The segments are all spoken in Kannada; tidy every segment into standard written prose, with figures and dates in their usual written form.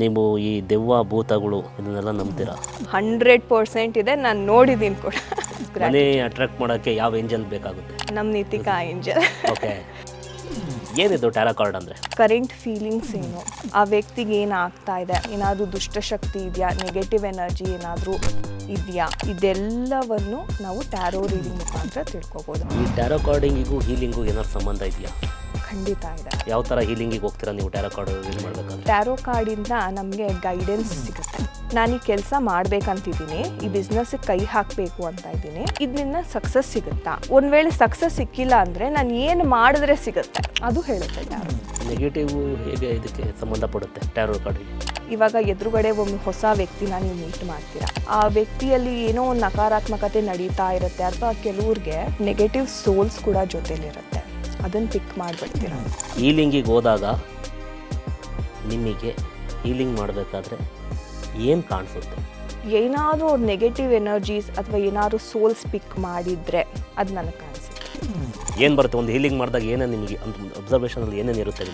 ನೀವು ಈ ದೆವ್ವ ಭೂತಗಳು ಇದನ್ನೆಲ್ಲ ನಂಬ್ತೀರಾ? 100% ಇದೆ, ನಾನು ನೋಡಿದ್ದೀನಿ ಕೂಡ. ಮನಿ ಅಟ್ರಾಕ್ಟ್ ಮಾಡೋಕ್ಕೆ ಯಾವ ಏಂಜಲ್ ಬೇಕಾಗುತ್ತೆ? ನಮ್ಮ ನೀತಿಕಾ ಏಂಜಲ್. ಓಕೆ, ಏನಿದು ಟ್ಯಾರೋ ಕಾರ್ಡ್ ಅಂದರೆ? ಕರೆಂಟ್ ಫೀಲಿಂಗ್ಸ್ ಏನು, ಆ ವ್ಯಕ್ತಿಗೆ ಏನಾಗ್ತಾ ಇದೆ, ಏನಾದರೂ ದುಷ್ಟಶಕ್ತಿ ಇದೆಯಾ, ನೆಗೆಟಿವ್ ಎನರ್ಜಿ ಏನಾದರೂ ಇದೆಯಾ, ಇದೆಲ್ಲವನ್ನು ನಾವು ಟ್ಯಾರೋ ರೀಡಿಂಗ್ ಮುಖಾಂತರ ತಿಳ್ಕೊಬೋದು. ಈ ಟ್ಯಾರೋ ಕಾರ್ಡಿಂಗಿಗೂ ಹೀಲಿಂಗು ಏನಾದ್ರು ಸಂಬಂಧ ಇದೆಯಾ? ಖಂಡಿತ ಇದೆ. ಯಾವ ಥರ ಹೀಲಿಂಗಿಗೆ ಹೋಗ್ತೀರಾ ನೀವು ಟ್ಯಾರೋ ಕಾರ್ಡ್ ರೀಡ್ ಮಾಡಬೇಕಂದ್ರೆ? ಟ್ಯಾರೋ ಕಾರ್ಡಿಂದ ನಮಗೆ ಗೈಡೆನ್ಸ್ ಸಿಗುತ್ತೆ. ನಾನು ಈ ಕೆಲಸ ಮಾಡ್ಬೇಕಂತಿದ್ದೀನಿ, ಈ ಬಿಸ್ನೆಸ್ಗೆ ಕೈ ಹಾಕಬೇಕು ಅಂತ ಇದ್ದೀನಿ, ಇದರಿಂದ ಸಕ್ಸಸ್ ಸಿಗುತ್ತಾ, ಒಂದು ವೇಳೆ ಸಕ್ಸಸ್ ಸಿಕ್ಕಿಲ್ಲ ಅಂದರೆ ನಾನು ಏನು ಮಾಡಿದ್ರೆ ಸಿಗುತ್ತೆ, ಅದು ಹೇಳುತ್ತೆ ಟ್ಯಾರೋ. ನೆಗೆಟಿವ್ ಹೇಗೆ ಇದಕ್ಕೆ ಸಂಬಂಧಪಡುತ್ತೆ ಟ್ಯಾರೋ ಕಾರ್ಡಿಗೆ? ಇವಾಗ ಎದುರುಗಡೆ ಒಂದು ಹೊಸ ವ್ಯಕ್ತಿನ ನೀವು ಮೀಟ್ ಮಾಡ್ತೀರಾ, ಆ ವ್ಯಕ್ತಿಯಲ್ಲಿ ಏನೋ ಒಂದು ನಕಾರಾತ್ಮಕತೆ ನಡೀತಾ ಇರುತ್ತೆ, ಅಥವಾ ಕೆಲವ್ರಿಗೆ ನೆಗೆಟಿವ್ ಸೋಲ್ಸ್ ಕೂಡ ಜೊತೆಲಿರುತ್ತೆ, ಅದನ್ನು ಪಿಕ್ ಮಾಡಿಬಿಡ್ತೀರ. ಹೀಲಿಂಗಿಗೆ ಹೋದಾಗ ನಿಮಗೆ ಹೀಲಿಂಗ್ ಮಾಡಬೇಕಾದ್ರೆ ಏನು ಕಾಣಿಸುತ್ತೆ? ಏನಾದರೂ ನೆಗೆಟಿವ್ ಎನರ್ಜೀಸ್ ಅಥವಾ ಏನಾದರೂ ಸೋಲ್ಸ್ ಪಿಕ್ ಮಾಡಿದರೆ ಅದು ನನಗೆ ಕಾಣಿಸುತ್ತೆ. ಏನು ಬರುತ್ತೆ ಒಂದು ಹೀಲಿಂಗ್ ಮಾಡಿದಾಗ? ಏನೇನು ನಿಮಗೆ ಅಬ್ಸರ್ವೇಷನಲ್ಲಿ ಏನೇನು ಇರುತ್ತೆ?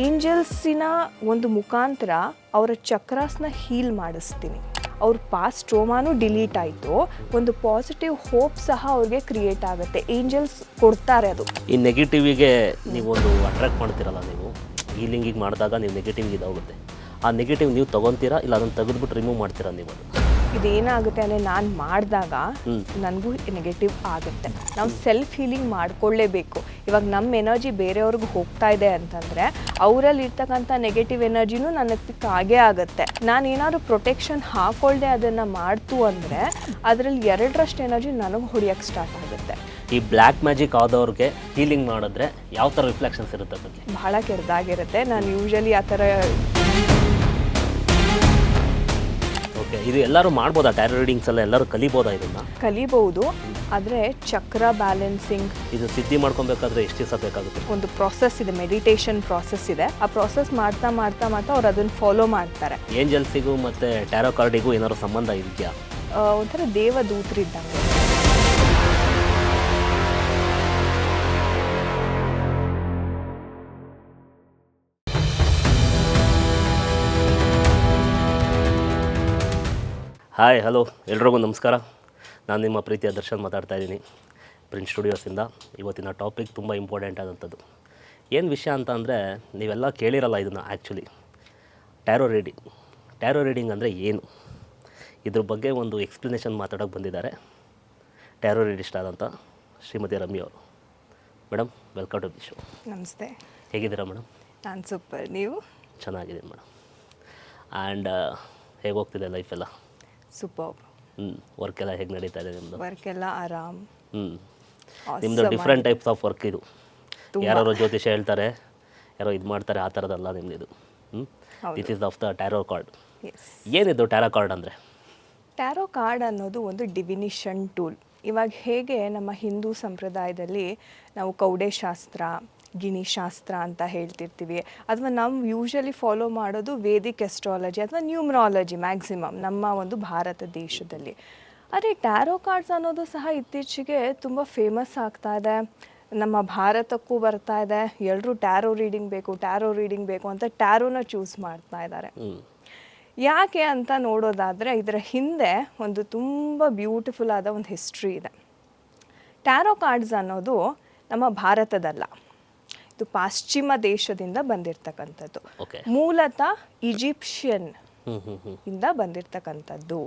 ಏಂಜಲ್ಸಿನ ಒಂದು ಮುಖಾಂತರ ಅವರ ಚಕ್ರಾಸ್ನ ಹೀಲ್ ಮಾಡಿಸ್ತೀನಿ. ಅವ್ರ ಪಾಸ್ಟ್ ಟ್ರೋಮಾನು ಡಿಲೀಟ್ ಆಯಿತು, ಒಂದು ಪಾಸಿಟಿವ್ ಹೋಪ್ ಸಹ ಅವ್ರಿಗೆ ಕ್ರಿಯೇಟ್ ಆಗುತ್ತೆ. ಏಂಜಲ್ಸ್ ಕೊಡ್ತಾರೆ ಅದು. ಈ ನೆಗೆಟಿವಿಗೆ ನೀವೊಂದು ಅಟ್ರಾಕ್ಟ್ ಮಾಡ್ತೀರಲ್ಲ, ನೀವು ಹೀಲಿಂಗಿಗೆ ಮಾಡಿದಾಗ ನೀವು ನೆಗೆಟಿವ್ಗೆ ಇದಾಗುತ್ತೆ, ಆ ನೆಗೆಟಿವ್ ನೀವು ತೊಗೊತೀರಾ ಇಲ್ಲ ಅದನ್ನು ತೆಗೆದುಬಿಟ್ಟು ರಿಮೂವ್ ಮಾಡ್ತೀರಾ ನೀವು? ಅದು ಇದೇನಾಗುತ್ತೆ ಅಂದರೆ ನಾನು ಮಾಡಿದಾಗ ನನಗೂ ನೆಗೆಟಿವ್ ಆಗುತ್ತೆ. ನಾವು ಸೆಲ್ಫ್ ಹೀಲಿಂಗ್ ಮಾಡ್ಕೊಳ್ಳೇಬೇಕು. ಇವಾಗ ನಮ್ಮ ಎನರ್ಜಿ ಬೇರೆಯವ್ರಿಗೆ ಹೋಗ್ತಾ ಇದೆ ಅಂತಂದರೆ ಅವರಲ್ಲಿ ಇರ್ತಕ್ಕಂಥ ನೆಗೆಟಿವ್ ಎನರ್ಜಿನೂ ನನಗೆ ಆಗೇ ಆಗುತ್ತೆ. ನಾನೇನಾದ್ರು ಪ್ರೊಟೆಕ್ಷನ್ ಹಾಕ್ಕೊಳ್ಳದೆ ಅದನ್ನು ಮಾಡ್ತು ಅಂದರೆ ಅದರಲ್ಲಿ 2ರಷ್ಟು ಎನರ್ಜಿ ನನಗೆ ಹೊಡಿಯೋಕ್ಕೆ ಸ್ಟಾರ್ಟ್ ಆಗುತ್ತೆ. ಈ ಬ್ಲ್ಯಾಕ್ ಮ್ಯಾಜಿಕ್ ಆದವ್ರಿಗೆ ಹೀಲಿಂಗ್ ಮಾಡಿದ್ರೆ ಯಾವ ಥರ ರಿಫ್ಲೆಕ್ಷನ್ಸ್ ಇರುತ್ತೆ ಅದಕ್ಕೆ? ಬಹಳ ಕೆಟ್ಟದಾಗಿರುತ್ತೆ. ನಾನು ಯೂಶಲಿ ಆ ಥರ. ಓಕೆ, ಇದು ಎಲ್ಲರೂ ಮಾಡ್ಬೋದಾ? ಟ್ಯಾರೋ ರೀಡಿಂಗ್ಸ್ ಎಲ್ಲ ಎಲ್ಲರೂ ಕಲಿಬೋದಾ? ಇದನ್ನು ಕಲಿಬಹುದು, ಆದರೆ ಚಕ್ರ ಬ್ಯಾಲೆನ್ಸಿಂಗ್ ಇದು ಸಿದ್ಧಿ ಮಾಡ್ಕೊಬೇಕಾದ್ರೆ ಎಷ್ಟು ದಿವಸ ಬೇಕಾಗುತ್ತೆ? ಒಂದು ಪ್ರಾಸೆಸ್ ಇದೆ, ಮೆಡಿಟೇಷನ್ ಪ್ರಾಸೆಸ್ ಇದೆ. ಆ ಪ್ರಾಸೆಸ್ ಮಾಡ್ತಾ ಮಾಡ್ತಾ ಮಾಡ್ತಾ ಅವ್ರು ಅದನ್ನು ಫಾಲೋ ಮಾಡ್ತಾರೆ. ಏಂಜಲ್ಸಿಗೂ ಮತ್ತು ಟ್ಯಾರೋ ಕಾರ್ಡಿಗೂ ಏನಾದ್ರು ಸಂಬಂಧ ಇದೆಯಾ? ಒಂಥರ ದೇವದೂತರಿದ್ದಂಗೆ. ಹಾಯ್, ಹಲೋ, ಎಲ್ರಿಗೂ ನಮಸ್ಕಾರ. ನಾನು ನಿಮ್ಮ ಪ್ರೀತಿಯ ದರ್ಶನ್ ಮಾತಾಡ್ತಾ ಇದ್ದೀನಿ ಪ್ರಿನ್ಸ್ ಸ್ಟುಡಿಯೋಸಿಂದ. ಇವತ್ತಿನ ಟಾಪಿಕ್ ತುಂಬ ಇಂಪಾರ್ಟೆಂಟ್ ಆದಂಥದ್ದು. ಏನು ವಿಷಯ ಅಂತ ಅಂದರೆ, ನೀವೆಲ್ಲ ಕೇಳಿರಲ್ಲ ಇದನ್ನು. ಆ್ಯಕ್ಚುಲಿ ಟ್ಯಾರೋ ರೀಡಿಂಗ್ ಅಂದರೆ ಏನು, ಇದ್ರ ಬಗ್ಗೆ ಒಂದು ಎಕ್ಸ್ಪ್ಲನೇಷನ್ ಮಾತಾಡೋಕ್ಕೆ ಬಂದಿದ್ದಾರೆ ಟ್ಯಾರೋ ರೀಡಿಸ್ಟ್ ಆದಂಥ ಶ್ರೀಮತಿ ರಮ್ಯ ಅವರು. Madam, welcome to the show. ನಮಸ್ತೆ. ಹೇಗಿದ್ದೀರಾ ಮೇಡಮ್? ನಾನು ಸೂಪರ್. ನೀವು? ಚೆನ್ನಾಗಿದ್ದೀನಿ ಮೇಡಮ್. ಆ್ಯಂಡ್ ಹೇಗೆ ಹೋಗ್ತಿದೆ ಲೈಫೆಲ್ಲ? ಸೂಪರ್. ವರ್ಕ್ ಎಲ್ಲ ಹೇಗೆ ನಡೀತಾ ಇದೆ ನಿಮ್ಮದು? ವರ್ಕ್ ಎಲ್ಲ ಆರಾಮ್. ನಿಮ್ಮದು ಡಿಫ್ರೆಂಟ್ ಟೈಪ್ಸ್ ಆಫ್ ವರ್ಕ್ ಇದು. ಯಾರೋ ಜ್ಯೋತಿಷ ಹೇಳ್ತಾರೆ, ಯಾರೋ ಇದು ಮಾಡ್ತಾರೆ, ಆ ಥರದ್ದಲ್ಲ ನಿಮ್ಮದು. This is of the tarot card. ಏನಿದು ಟ್ಯಾರೋ ಕಾರ್ಡ್ ಅಂದರೆ? ಟ್ಯಾರೋ ಕಾರ್ಡ್ ಅನ್ನೋದು ಒಂದು ಡಿವಿನಿಷನ್ ಟೂಲ್. ಇವಾಗ ಹೇಗೆ ನಮ್ಮ ಹಿಂದೂ ಸಂಪ್ರದಾಯದಲ್ಲಿ ನಾವು ಕೌಡೆಶಾಸ್ತ್ರ, ಗಿಣಿಶಾಸ್ತ್ರ ಅಂತ ಹೇಳ್ತಿರ್ತೀವಿ, ಅಥವಾ ನಾವು ಯೂಶಲಿ ಫಾಲೋ ಮಾಡೋದು ವೇದಿಕ್ ಎಸ್ಟ್ರಾಲಜಿ ಅಥವಾ ನ್ಯೂಮರಾಲಜಿ ಮ್ಯಾಕ್ಸಿಮಮ್ ನಮ್ಮ ಒಂದು ಭಾರತ ದೇಶದಲ್ಲಿ. ಆದರೆ ಟ್ಯಾರೋ ಕಾರ್ಡ್ಸ್ ಅನ್ನೋದು ಸಹ ಇತ್ತೀಚೆಗೆ ತುಂಬ ಫೇಮಸ್ ಆಗ್ತಾ ಇದೆ, ನಮ್ಮ ಭಾರತಕ್ಕೂ ಬರ್ತಾ ಇದೆ. ಎಲ್ಲರೂ ಟ್ಯಾರೋ ರೀಡಿಂಗ್ ಬೇಕು ಅಂತ ಟ್ಯಾರೋನ ಚೂಸ್ ಮಾಡ್ತಾ ಇದ್ದಾರೆ. ಯಾಕೆ ಅಂತ ನೋಡೋದಾದರೆ ಇದರ ಹಿಂದೆ ಒಂದು ತುಂಬ ಬ್ಯೂಟಿಫುಲ್ ಆದ ಒಂದು ಹಿಸ್ಟ್ರಿ ಇದೆ. ಟ್ಯಾರೋ ಕಾರ್ಡ್ಸ್ ಅನ್ನೋದು ನಮ್ಮ ಭಾರತದಲ್ಲ, ಇದು ಪಾಶ್ಚಿಮ ದೇಶದಿಂದ ಬಂದಿರತಕ್ಕಂಥದ್ದು. ಮೂಲತಃ ಈಜಿಪ್ಷಿಯನ್ ಇಂದ ಬಂದಿರತಕ್ಕಂಥದ್ದು.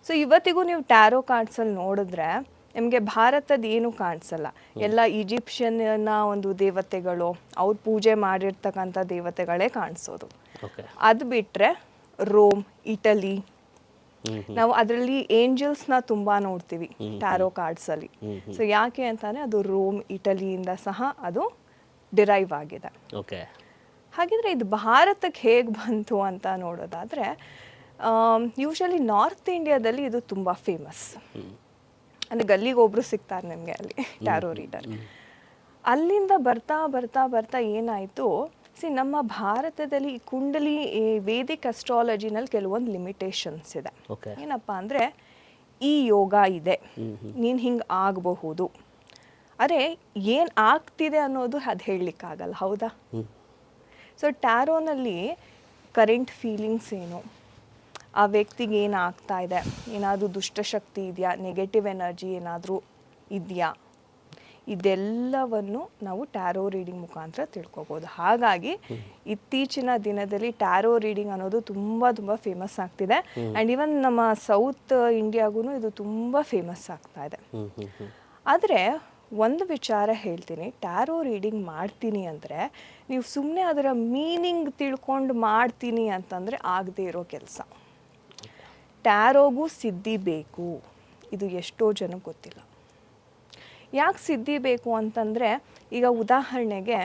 ಸೊ ಇವತ್ತಿಗೂ ನೀವು ಟ್ಯಾರೋ ಕಾರ್ಡ್ಸಲ್ಲಿ ನೋಡಿದ್ರೆ ನಿಮಗೆ ಭಾರತದ ಏನು ಕಾಣಿಸಲ್ಲ, ಎಲ್ಲ ಈಜಿಪ್ಷಿಯನ್ನ ಒಂದು ದೇವತೆಗಳು, ಅವ್ರು ಪೂಜೆ ಮಾಡಿರ್ತಕ್ಕಂಥ ದೇವತೆಗಳೇ ಕಾಣಿಸೋದು. ಅದು ಬಿಟ್ಟರೆ ರೋಮ್, ಇಟಲಿ, ನಾವು ಅದರಲ್ಲಿ ಏಂಜಲ್ಸ್ನ ತುಂಬ ನೋಡ್ತೀವಿ ಟ್ಯಾರೋ ಕಾರ್ಡ್ಸಲ್ಲಿ. ಸೊ ಯಾಕೆ ಅಂತಾನೆ ಅದು ರೋಮ್, ಇಟಲಿಯಿಂದ ಸಹ ಅದು ಡಿರೈವ್ ಆಗಿದೆ. ಹಾಗಿದ್ರೆ ಇದು ಭಾರತಕ್ಕೆ ಹೇಗೆ ಬಂತು ಅಂತ ನೋಡೋದಾದರೆ, ಯೂಶಲಿ ನಾರ್ತ್ ಇಂಡಿಯಾದಲ್ಲಿ ಇದು ತುಂಬ ಫೇಮಸ್. ಅಂದರೆ ಗಲ್ಲಿಗೆ ಒಬ್ಬರು ಸಿಗ್ತಾರೆ ನಿಮಗೆ ಅಲ್ಲಿ ಟ್ಯಾರೋ ರೀಡರ್. ಅಲ್ಲಿಂದ ಬರ್ತಾ ಬರ್ತಾ ಬರ್ತಾ ಏನಾಯಿತು, ನಮ್ಮ ಭಾರತದಲ್ಲಿ ಈ ಕುಂಡಲಿ ವೇದಿಕ್ ಅಸ್ಟ್ರಾಲಜಿನಲ್ಲಿ ಕೆಲವೊಂದು ಲಿಮಿಟೇಷನ್ಸ್ ಇದೆ. ಏನಪ್ಪ ಅಂದರೆ, ಈ ಯೋಗ ಇದೆ, ನೀನು ಹಿಂಗೆ ಆಗಬಹುದು, ಅರೆ ಏನು ಆಗ್ತಿದೆ ಅನ್ನೋದು ಅದು ಹೇಳಲಿಕ್ಕಾಗಲ್ಲ, ಹೌದಾ? ಸೊ ಟ್ಯಾರೋನಲ್ಲಿ ಕರೆಂಟ್ ಫೀಲಿಂಗ್ಸ್ ಏನು, ಆ ವ್ಯಕ್ತಿಗೆ ಏನು ಆಗ್ತಾ ಇದೆ, ಏನಾದರೂ ದುಷ್ಟಶಕ್ತಿ ಇದೆಯಾ, ನೆಗೆಟಿವ್ ಎನರ್ಜಿ ಏನಾದರೂ ಇದೆಯಾ, ಇದೆಲ್ಲವನ್ನು ನಾವು ಟ್ಯಾರೋ ರೀಡಿಂಗ್ ಮುಖಾಂತರ ತಿಳ್ಕೊಬೋದು. ಹಾಗಾಗಿ ಇತ್ತೀಚಿನ ದಿನದಲ್ಲಿ ಟ್ಯಾರೋ ರೀಡಿಂಗ್ ಅನ್ನೋದು ತುಂಬ ತುಂಬ ಫೇಮಸ್ ಆಗ್ತಿದೆ. ಆ್ಯಂಡ್ ಈವನ್ ನಮ್ಮ ಸೌತ್ ಇಂಡಿಯಾಗೂ ಇದು ತುಂಬ ಫೇಮಸ್ ಆಗ್ತಾ ಇದೆ. ಆದರೆ ಒಂದು ವಿಚಾರ ಹೇಳ್ತೀನಿ, ಟ್ಯಾರೋ ರೀಡಿಂಗ್ ಮಾಡ್ತೀನಿ ಅಂದರೆ ನೀವು ಸುಮ್ಮನೆ ಅದರ ಮೀನಿಂಗ್ ತಿಳ್ಕೊಂಡು ಮಾಡ್ತೀನಿ ಅಂತಂದರೆ ಆಗದೇ ಇರೋ ಕೆಲಸ. ಟ್ಯಾರೋಗೂ ಸಿದ್ಧಿ ಬೇಕು, ಇದು ಎಷ್ಟೋ ಜನಕ್ಕೆ ಗೊತ್ತಿಲ್ಲ. ಯಾಕೆ ಸಿದ್ಧಿ ಬೇಕು ಅಂತಂದರೆ, ಈಗ ಉದಾಹರಣೆಗೆ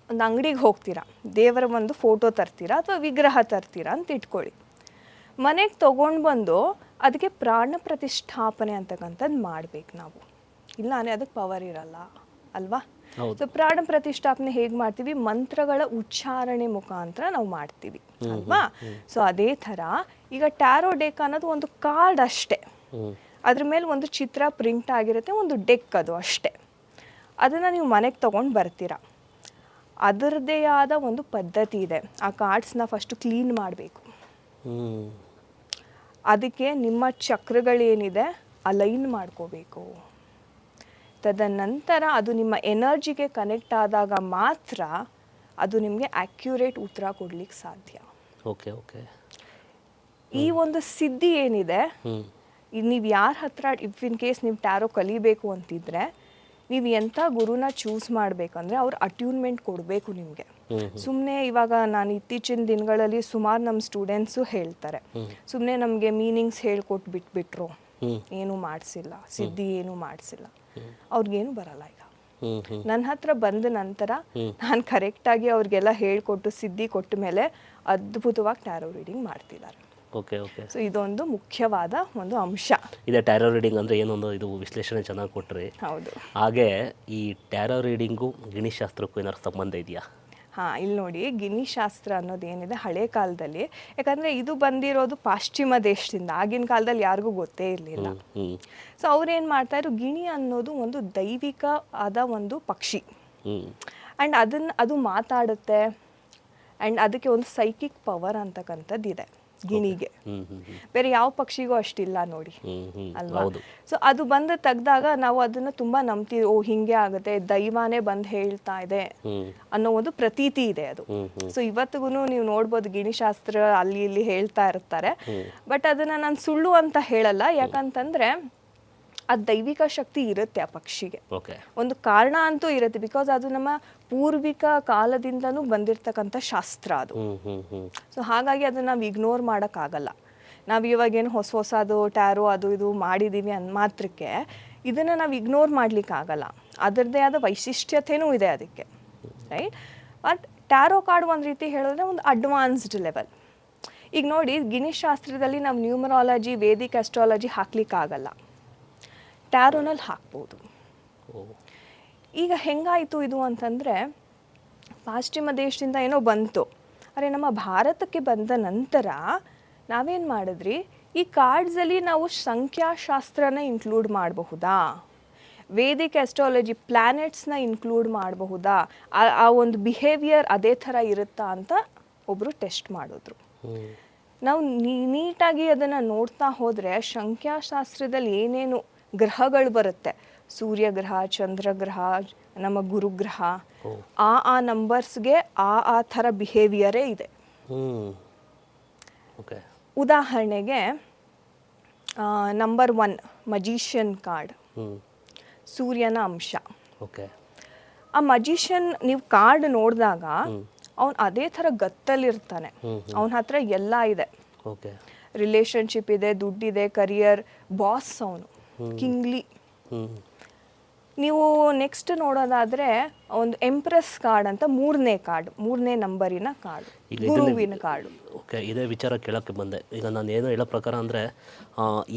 ಒಂದು ಅಂಗಡಿಗೆ ಹೋಗ್ತೀರಾ, ದೇವರ ಒಂದು ಫೋಟೋ ತರ್ತೀರಾ ಅಥವಾ ವಿಗ್ರಹ ತರ್ತೀರಾ ಅಂತ ಇಟ್ಕೊಳ್ಳಿ. ಮನೆಗೆ ತೊಗೊಂಡು ಬಂದು ಅದಕ್ಕೆ ಪ್ರಾಣ ಪ್ರತಿಷ್ಠಾಪನೆ ಅಂತಕ್ಕಂಥದ್ದು ಮಾಡಬೇಕು ನಾವು, ಇಲ್ಲ ಅಂದರೆ ಅದಕ್ಕೆ ಪವರ್ ಇರಲ್ಲ ಅಲ್ವಾ. ಸೊ ಪ್ರಾಣ ಪ್ರತಿಷ್ಠಾಪನೆ ಹೇಗೆ ಮಾಡ್ತೀವಿ, ಮಂತ್ರಗಳ ಉಚ್ಚಾರಣೆ ಮುಖಾಂತರ ನಾವು ಮಾಡ್ತೀವಿ ಅಲ್ವಾ. ಸೊ ಅದೇ ಥರ ಈಗ ಟ್ಯಾರೋ ಡೆಕ್ ಅನ್ನೋದು ಒಂದು ಕಾರ್ಡ್ ಅಷ್ಟೇ, ಅದ್ರ ಮೇಲೆ ಒಂದು ಚಿತ್ರ ಪ್ರಿಂಟ್ ಆಗಿರುತ್ತೆ, ಒಂದು ಡೆಕ್ ಅದು ಅಷ್ಟೇ. ಅದನ್ನು ನೀವು ಮನೆಗೆ ತೊಗೊಂಡು ಬರ್ತೀರಾ, ಅದರದ್ದೇ ಆದ ಒಂದು ಪದ್ಧತಿ ಇದೆ. ಆ ಕಾರ್ಡ್ಸ್ನ ಫಸ್ಟು ಕ್ಲೀನ್ ಮಾಡಬೇಕು, ಅದಕ್ಕೆ ನಿಮ್ಮ ಚಕ್ರಗಳೇನಿದೆ ಅಲೈನ್ ಮಾಡ್ಕೋಬೇಕು. ತದನಂತರ ಅದು ನಿಮ್ಮ ಎನರ್ಜಿಗೆ ಕನೆಕ್ಟ್ ಆದಾಗ ಮಾತ್ರ ಅದು ನಿಮಗೆ ಆ್ಯಕ್ಯುರೇಟ್ ಉತ್ತರ ಕೊಡ್ಲಿಕ್ಕೆ ಸಾಧ್ಯ. Okay okay. ಈ ಒಂದು ಸಿದ್ಧಿ ಏನಿದೆ, ನೀವು ಯಾರ ಹತ್ರ ಇಫ್ ಇನ್ ಕೇಸ್ ನೀವು ಟ್ಯಾರೋ ಕಲಿಬೇಕು ಅಂತಿದ್ರೆ, ನೀವು ಎಂಥ ಗುರುನ ಚೂಸ್ ಮಾಡಬೇಕಂದ್ರೆ ಅವ್ರು ಅಟ್ಯೂನ್ಮೆಂಟ್ ಕೊಡಬೇಕು ನಿಮಗೆ. ಸುಮ್ಮನೆ ಇವಾಗ ನಾನು ಇತ್ತೀಚಿನ ದಿನಗಳಲ್ಲಿ ಸುಮಾರು ನಮ್ಮ ಸ್ಟೂಡೆಂಟ್ಸು ಹೇಳ್ತಾರೆ, ಸುಮ್ಮನೆ ನಮಗೆ ಮೀನಿಂಗ್ಸ್ ಹೇಳ್ಕೊಟ್ಟು ಬಿಟ್ಬಿಟ್ರು, ಏನೂ ಮಾಡಿಸಿಲ್ಲ, ಸಿದ್ಧಿ ಏನೂ ಮಾಡಿಸಿಲ್ಲ, ಅವ್ರಿಗೇನು ಬರಲ್ಲ. ಈಗ ನನ್ನ ಹತ್ರ ಬಂದ ನಂತರ ನಾನು ಕರೆಕ್ಟಾಗಿ ಅವ್ರಿಗೆಲ್ಲ ಹೇಳ್ಕೊಟ್ಟು ಸಿದ್ಧಿ ಕೊಟ್ಟ ಮೇಲೆ ಅದ್ಭುತವಾಗಿ ಟ್ಯಾರೋ ರೀಡಿಂಗ್ ಮಾಡ್ತಿದ್ದಾರೆ. Okay okay. ಸೊ ಇದೊಂದು ಮುಖ್ಯವಾದ ಒಂದು ಅಂಶ ಇದೆ. ಟ್ಯಾರೋ ರೀಡಿಂಗ್ ಅಂದರೆ ಏನೊಂದು ಇದು ವಿಶ್ಲೇಷಣೆ ಚೆನ್ನಾಗಿ ಕೊಟ್ಟರೆ. ಹೌದು. ಹಾಗೆ ಈ ಟ್ಯಾರೋ ರೀಡಿಂಗು ಗಿಣಿಶಾಸ್ತ್ರಕ್ಕೂ ಏನಾದ್ರು ಸಂಬಂಧ ಇದೆಯಾ? ಹಾಂ, ಇಲ್ಲಿ ನೋಡಿ, ಗಿಣಿಶಾಸ್ತ್ರ ಅನ್ನೋದೇನಿದೆ ಹಳೆ ಕಾಲದಲ್ಲಿ, ಯಾಕಂದರೆ ಇದು ಬಂದಿರೋದು ಪಾಶ್ಚಿಮ ದೇಶದಿಂದ, ಆಗಿನ ಕಾಲದಲ್ಲಿ ಯಾರಿಗೂ ಗೊತ್ತೇ ಇರಲಿಲ್ಲ. ಸೊ ಅವ್ರೇನು ಮಾಡ್ತಾಯಿದ್ರು, ಗಿಣಿ ಅನ್ನೋದು ಒಂದು ದೈವಿಕ ಆದ ಒಂದು ಪಕ್ಷಿ, ಆ್ಯಂಡ್ ಅದು ಮಾತಾಡುತ್ತೆ, ಆ್ಯಂಡ್ ಅದಕ್ಕೆ ಒಂದು ಸೈಕಿಕ್ ಪವರ್ ಅಂತಕ್ಕಂಥದ್ದು ಇದೆ ಗಿಣಿಗೆ. ಬೇರೆ ಯಾವ ಪಕ್ಷಿಗೂ ಅಷ್ಟಿಲ್ಲ ನೋಡಿ ಅಲ್ವಾ. ಸೊ ಅದು ಬಂದು ತೆಗ್ದಾಗ ನಾವು ಅದನ್ನು ತುಂಬ ನಂಬ್ತೀವಿ, ಓ ಹಿಂಗೆ ಆಗುತ್ತೆ, ದೈವನೇ ಬಂದು ಹೇಳ್ತಾ ಇದೆ ಅನ್ನೋ ಒಂದು ಪ್ರತೀತಿ ಇದೆ ಅದು. ಸೊ ಇವತ್ತಿಗೂ ನೀವು ನೋಡ್ಬೋದು ಗಿಣಿಶಾಸ್ತ್ರ ಅಲ್ಲಿ ಇಲ್ಲಿ ಹೇಳ್ತಾ ಇರ್ತಾರೆ, ಬಟ್ ಅದನ್ನ ನಾನು ಸುಳ್ಳು ಅಂತ ಹೇಳಲ್ಲ. ಯಾಕಂತಂದ್ರೆ ಆ ದೈವಿಕ ಶಕ್ತಿ ಇರುತ್ತೆ ಆ ಪಕ್ಷಿಗೆ, ಒಂದು ಕಾರಣ ಅಂತೂ ಇರುತ್ತೆ, ಬಿಕಾಸ್ ಅದು ನಮ್ಮ ಪೂರ್ವಿಕ ಕಾಲದಿಂದನೂ ಬಂದಿರತಕ್ಕಂಥ ಶಾಸ್ತ್ರ ಅದು. ಸೊ ಹಾಗಾಗಿ ಅದನ್ನ ನಾವು ಇಗ್ನೋರ್ ಮಾಡೋಕ್ಕಾಗಲ್ಲ. ನಾವು ಇವಾಗೇನು ಹೊಸದು ಟ್ಯಾರೋ ಅದು ಇದು ಮಾಡಿದ್ದೀವಿ ಅಂದ ಮಾತ್ರಕ್ಕೆ ಇದನ್ನು ನಾವು ಇಗ್ನೋರ್ ಮಾಡ್ಲಿಕ್ಕಾಗಲ್ಲ, ಅದರದ್ದೇ ಆದ ವೈಶಿಷ್ಟ್ಯತೆಯೂ ಇದೆ ಅದಕ್ಕೆ, ರೈಟ್. ಬಟ್ ಟ್ಯಾರೋ ಕಾರ್ಡ್ ಒಂದು ರೀತಿ ಹೇಳಿದ್ರೆ ಒಂದು ಅಡ್ವಾನ್ಸ್ಡ್ ಲೆವೆಲ್. ಈಗ ನೋಡಿ, ಗಿಣಿಶಾಸ್ತ್ರದಲ್ಲಿ ನಾವು ನ್ಯೂಮರಾಲಜಿ, ವೇದಿಕ್ ಅಸ್ಟ್ರಾಲಜಿ ಹಾಕ್ಲಿಕ್ಕಾಗಲ್ಲ, ಟ್ಯಾರೋನಲ್ಲಿ ಹಾಕ್ಬೋದು. ಈಗ ಹೆಂಗಾಯಿತು ಇದು ಅಂತಂದರೆ, ಪಾಶ್ಚಿಮ ದೇಶದಿಂದ ಏನೋ ಬಂತು, ಅರೆ ನಮ್ಮ ಭಾರತಕ್ಕೆ ಬಂದ ನಂತರ ನಾವೇನು ಮಾಡಿದ್ರಿ, ಈ ಕಾರ್ಡ್ಸಲ್ಲಿ ನಾವು ಸಂಖ್ಯಾಶಾಸ್ತ್ರನ ಇನ್ಕ್ಲೂಡ್ ಮಾಡಬಹುದಾ, ವೇದಿಕ್ ಅಸ್ಟ್ರಾಲಜಿ ಪ್ಲ್ಯಾನೆಟ್ಸ್ನ ಇನ್ಕ್ಲೂಡ್ ಮಾಡಬಹುದಾ, ಆ ಒಂದು ಬಿಹೇವಿಯರ್ ಅದೇ ಥರ ಇರುತ್ತಾ ಅಂತ ಒಬ್ಬರು ಟೆಸ್ಟ್ ಮಾಡಿದ್ರು. ನಾವು ನೀಟಾಗಿ ಅದನ್ನು ನೋಡ್ತಾ ಹೋದರೆ ಸಂಖ್ಯಾಶಾಸ್ತ್ರದಲ್ಲಿ ಏನೇನು ಗ್ರಹಗಳು ಬರುತ್ತೆ, ಸೂರ್ಯಗ್ರಹ, ಚಂದ್ರಗ್ರಹ, ನಮ್ಮ ಗುರುಗ್ರಹ, ಆ ನಂಬರ್ಸ್ಗೆ ಆ ಥರ ಬಿಹೇವಿಯರೇ ಇದೆ. ಉದಾಹರಣೆಗೆ ನಂಬರ್ 1 ಮಜಿಷಿಯನ್ ಕಾರ್ಡ್, ಸೂರ್ಯನ ಅಂಶ. ಆ ಮಜಿಷಿಯನ್ ನೀವು ಕಾರ್ಡ್ ನೋಡಿದಾಗ ಅವನು ಅದೇ ಥರ ಗತ್ತಲ್ಲಿರ್ತಾನೆ, ಅವನ ಹತ್ರ ಎಲ್ಲ ಇದೆ, ರಿಲೇಶನ್ಶಿಪ್ ಇದೆ, ದುಡ್ಡಿದೆ, ಕರಿಯರ್, ಬಾಸ್ ಅವನು, ಕಿಂಗ್ಲಿ. ನೀವು ನೆಕ್ಸ್ಟ್ ನೋಡೋದಾದ್ರೆ ಒಂದು ಎಂಪ್ರೆಸ್ ಕಾರ್ಡ್ ಅಂತ 3ನೇ ಕಾರ್ಡ್, 3ನೇ ನಂಬರಿನ ಕಾರ್ಡ್, ಗುರುವಿನ ಕಾರ್ಡು. ಓಕೆ, ಇದೇ ವಿಚಾರ ಕೇಳೋಕ್ಕೆ ಬಂದೆ. ಈಗ ನಾನು ಏನೋ ಹೇಳೋ ಪ್ರಕಾರ ಅಂದರೆ,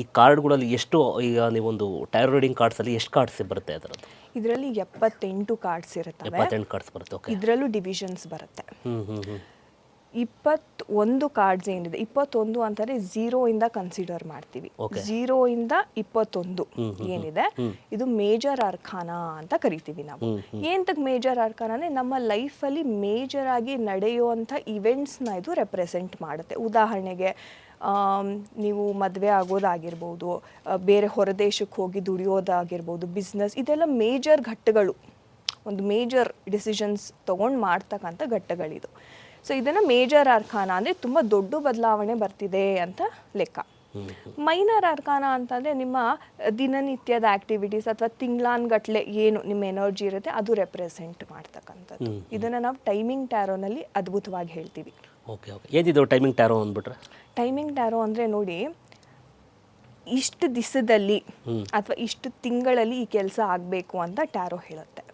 ಈ ಕಾರ್ಡ್ಗಳಲ್ಲಿ ಎಷ್ಟು, ಈಗ ನೀವೊಂದು ಟ್ಯಾರೋ ರೀಡಿಂಗ್ ಕಾರ್ಡ್ಸಲ್ಲಿ ಎಷ್ಟು ಕಾರ್ಡ್ಸ್ ಬರುತ್ತೆ ಅದರದ್ದು? ಇದರಲ್ಲಿ 78 ಕಾರ್ಡ್ಸ್ ಇರುತ್ತೆ. 78 ಕಾರ್ಡ್ಸ್ ಬರುತ್ತೆ. ಓಕೆ. ಇದರಲ್ಲೂ ಡಿವಿಷನ್ಸ್ ಬರುತ್ತೆ. 21 ಕಾರ್ಡ್ಸ್ ಏನಿದೆ, 21 ಅಂತಾರೆ ಝೀರೋಯಿಂದ ಕನ್ಸಿಡರ್ ಮಾಡ್ತೀವಿ. ಝೀರೋಯಿಂದ 21 ಏನಿದೆ ಇದು ಮೇಜರ್ ಅರ್ಕಾನಾ ಅಂತ ಕರಿತೀವಿ ನಾವು. ಏನಂತಕ್ಕೆ ಮೇಜರ್ ಅರ್ಕಾನಾ ಅಂದರೆ ನಮ್ಮ ಲೈಫಲ್ಲಿ ಮೇಜರ್ ಆಗಿ ನಡೆಯುವಂಥ ಇವೆಂಟ್ಸ್ನ ಇದು ರೆಪ್ರೆಸೆಂಟ್ ಮಾಡುತ್ತೆ. ಉದಾಹರಣೆಗೆ ನೀವು ಮದುವೆ ಆಗೋದಾಗಿರ್ಬೋದು, ಬೇರೆ ಹೊರದೇಶಕ್ಕೆ ಹೋಗಿ ದುಡಿಯೋದಾಗಿರ್ಬೋದು, ಬಿಸ್ನೆಸ್, ಇದೆಲ್ಲ ಮೇಜರ್ ಘಟ್ಟಗಳು, ಒಂದು ಮೇಜರ್ ಡಿಸಿಷನ್ಸ್ ತೊಗೊಂಡು ಮಾಡ್ತಕ್ಕಂಥ ಘಟ್ಟಗಳಿದು. ಸೊ ಇದನ್ನು ಮೇಜರ್ ಅರ್ಕಾನ ಅಂದರೆ ತುಂಬ ದೊಡ್ಡ ಬದಲಾವಣೆ ಬರ್ತಿದೆ ಅಂತ ಲೆಕ್ಕ. ಮೈನರ್ ಅರ್ಕಾನ ಅಂತಂದರೆ ನಿಮ್ಮ ದಿನನಿತ್ಯದ ಆ್ಯಕ್ಟಿವಿಟೀಸ್ ಅಥವಾ ತಿಂಗಳಾನ್ಗಟ್ಲೆ ಏನು ನಿಮ್ಮ ಎನರ್ಜಿ ಇರುತ್ತೆ ಅದು ರೆಪ್ರೆಸೆಂಟ್ ಮಾಡ್ತಕ್ಕಂಥದ್ದು. ಇದನ್ನು ನಾವು ಟೈಮಿಂಗ್ ಟ್ಯಾರೋನಲ್ಲಿ ಅದ್ಭುತವಾಗಿ ಹೇಳ್ತೀವಿ. ಓಕೆ ಓಕೆ, ಏನಿದು ಟೈಮಿಂಗ್ ಟ್ಯಾರೋ ಅಂದ್ಬಿಟ್ರೆ? ಟೈಮಿಂಗ್ ಟ್ಯಾರೋ ಅಂದರೆ ನೋಡಿ, ಇಷ್ಟು ದಿವಸದಲ್ಲಿ ಅಥವಾ ಇಷ್ಟು ತಿಂಗಳಲ್ಲಿ ಈ ಕೆಲಸ ಆಗಬೇಕು ಅಂತ ಟ್ಯಾರೋ ಹೇಳುತ್ತೆ.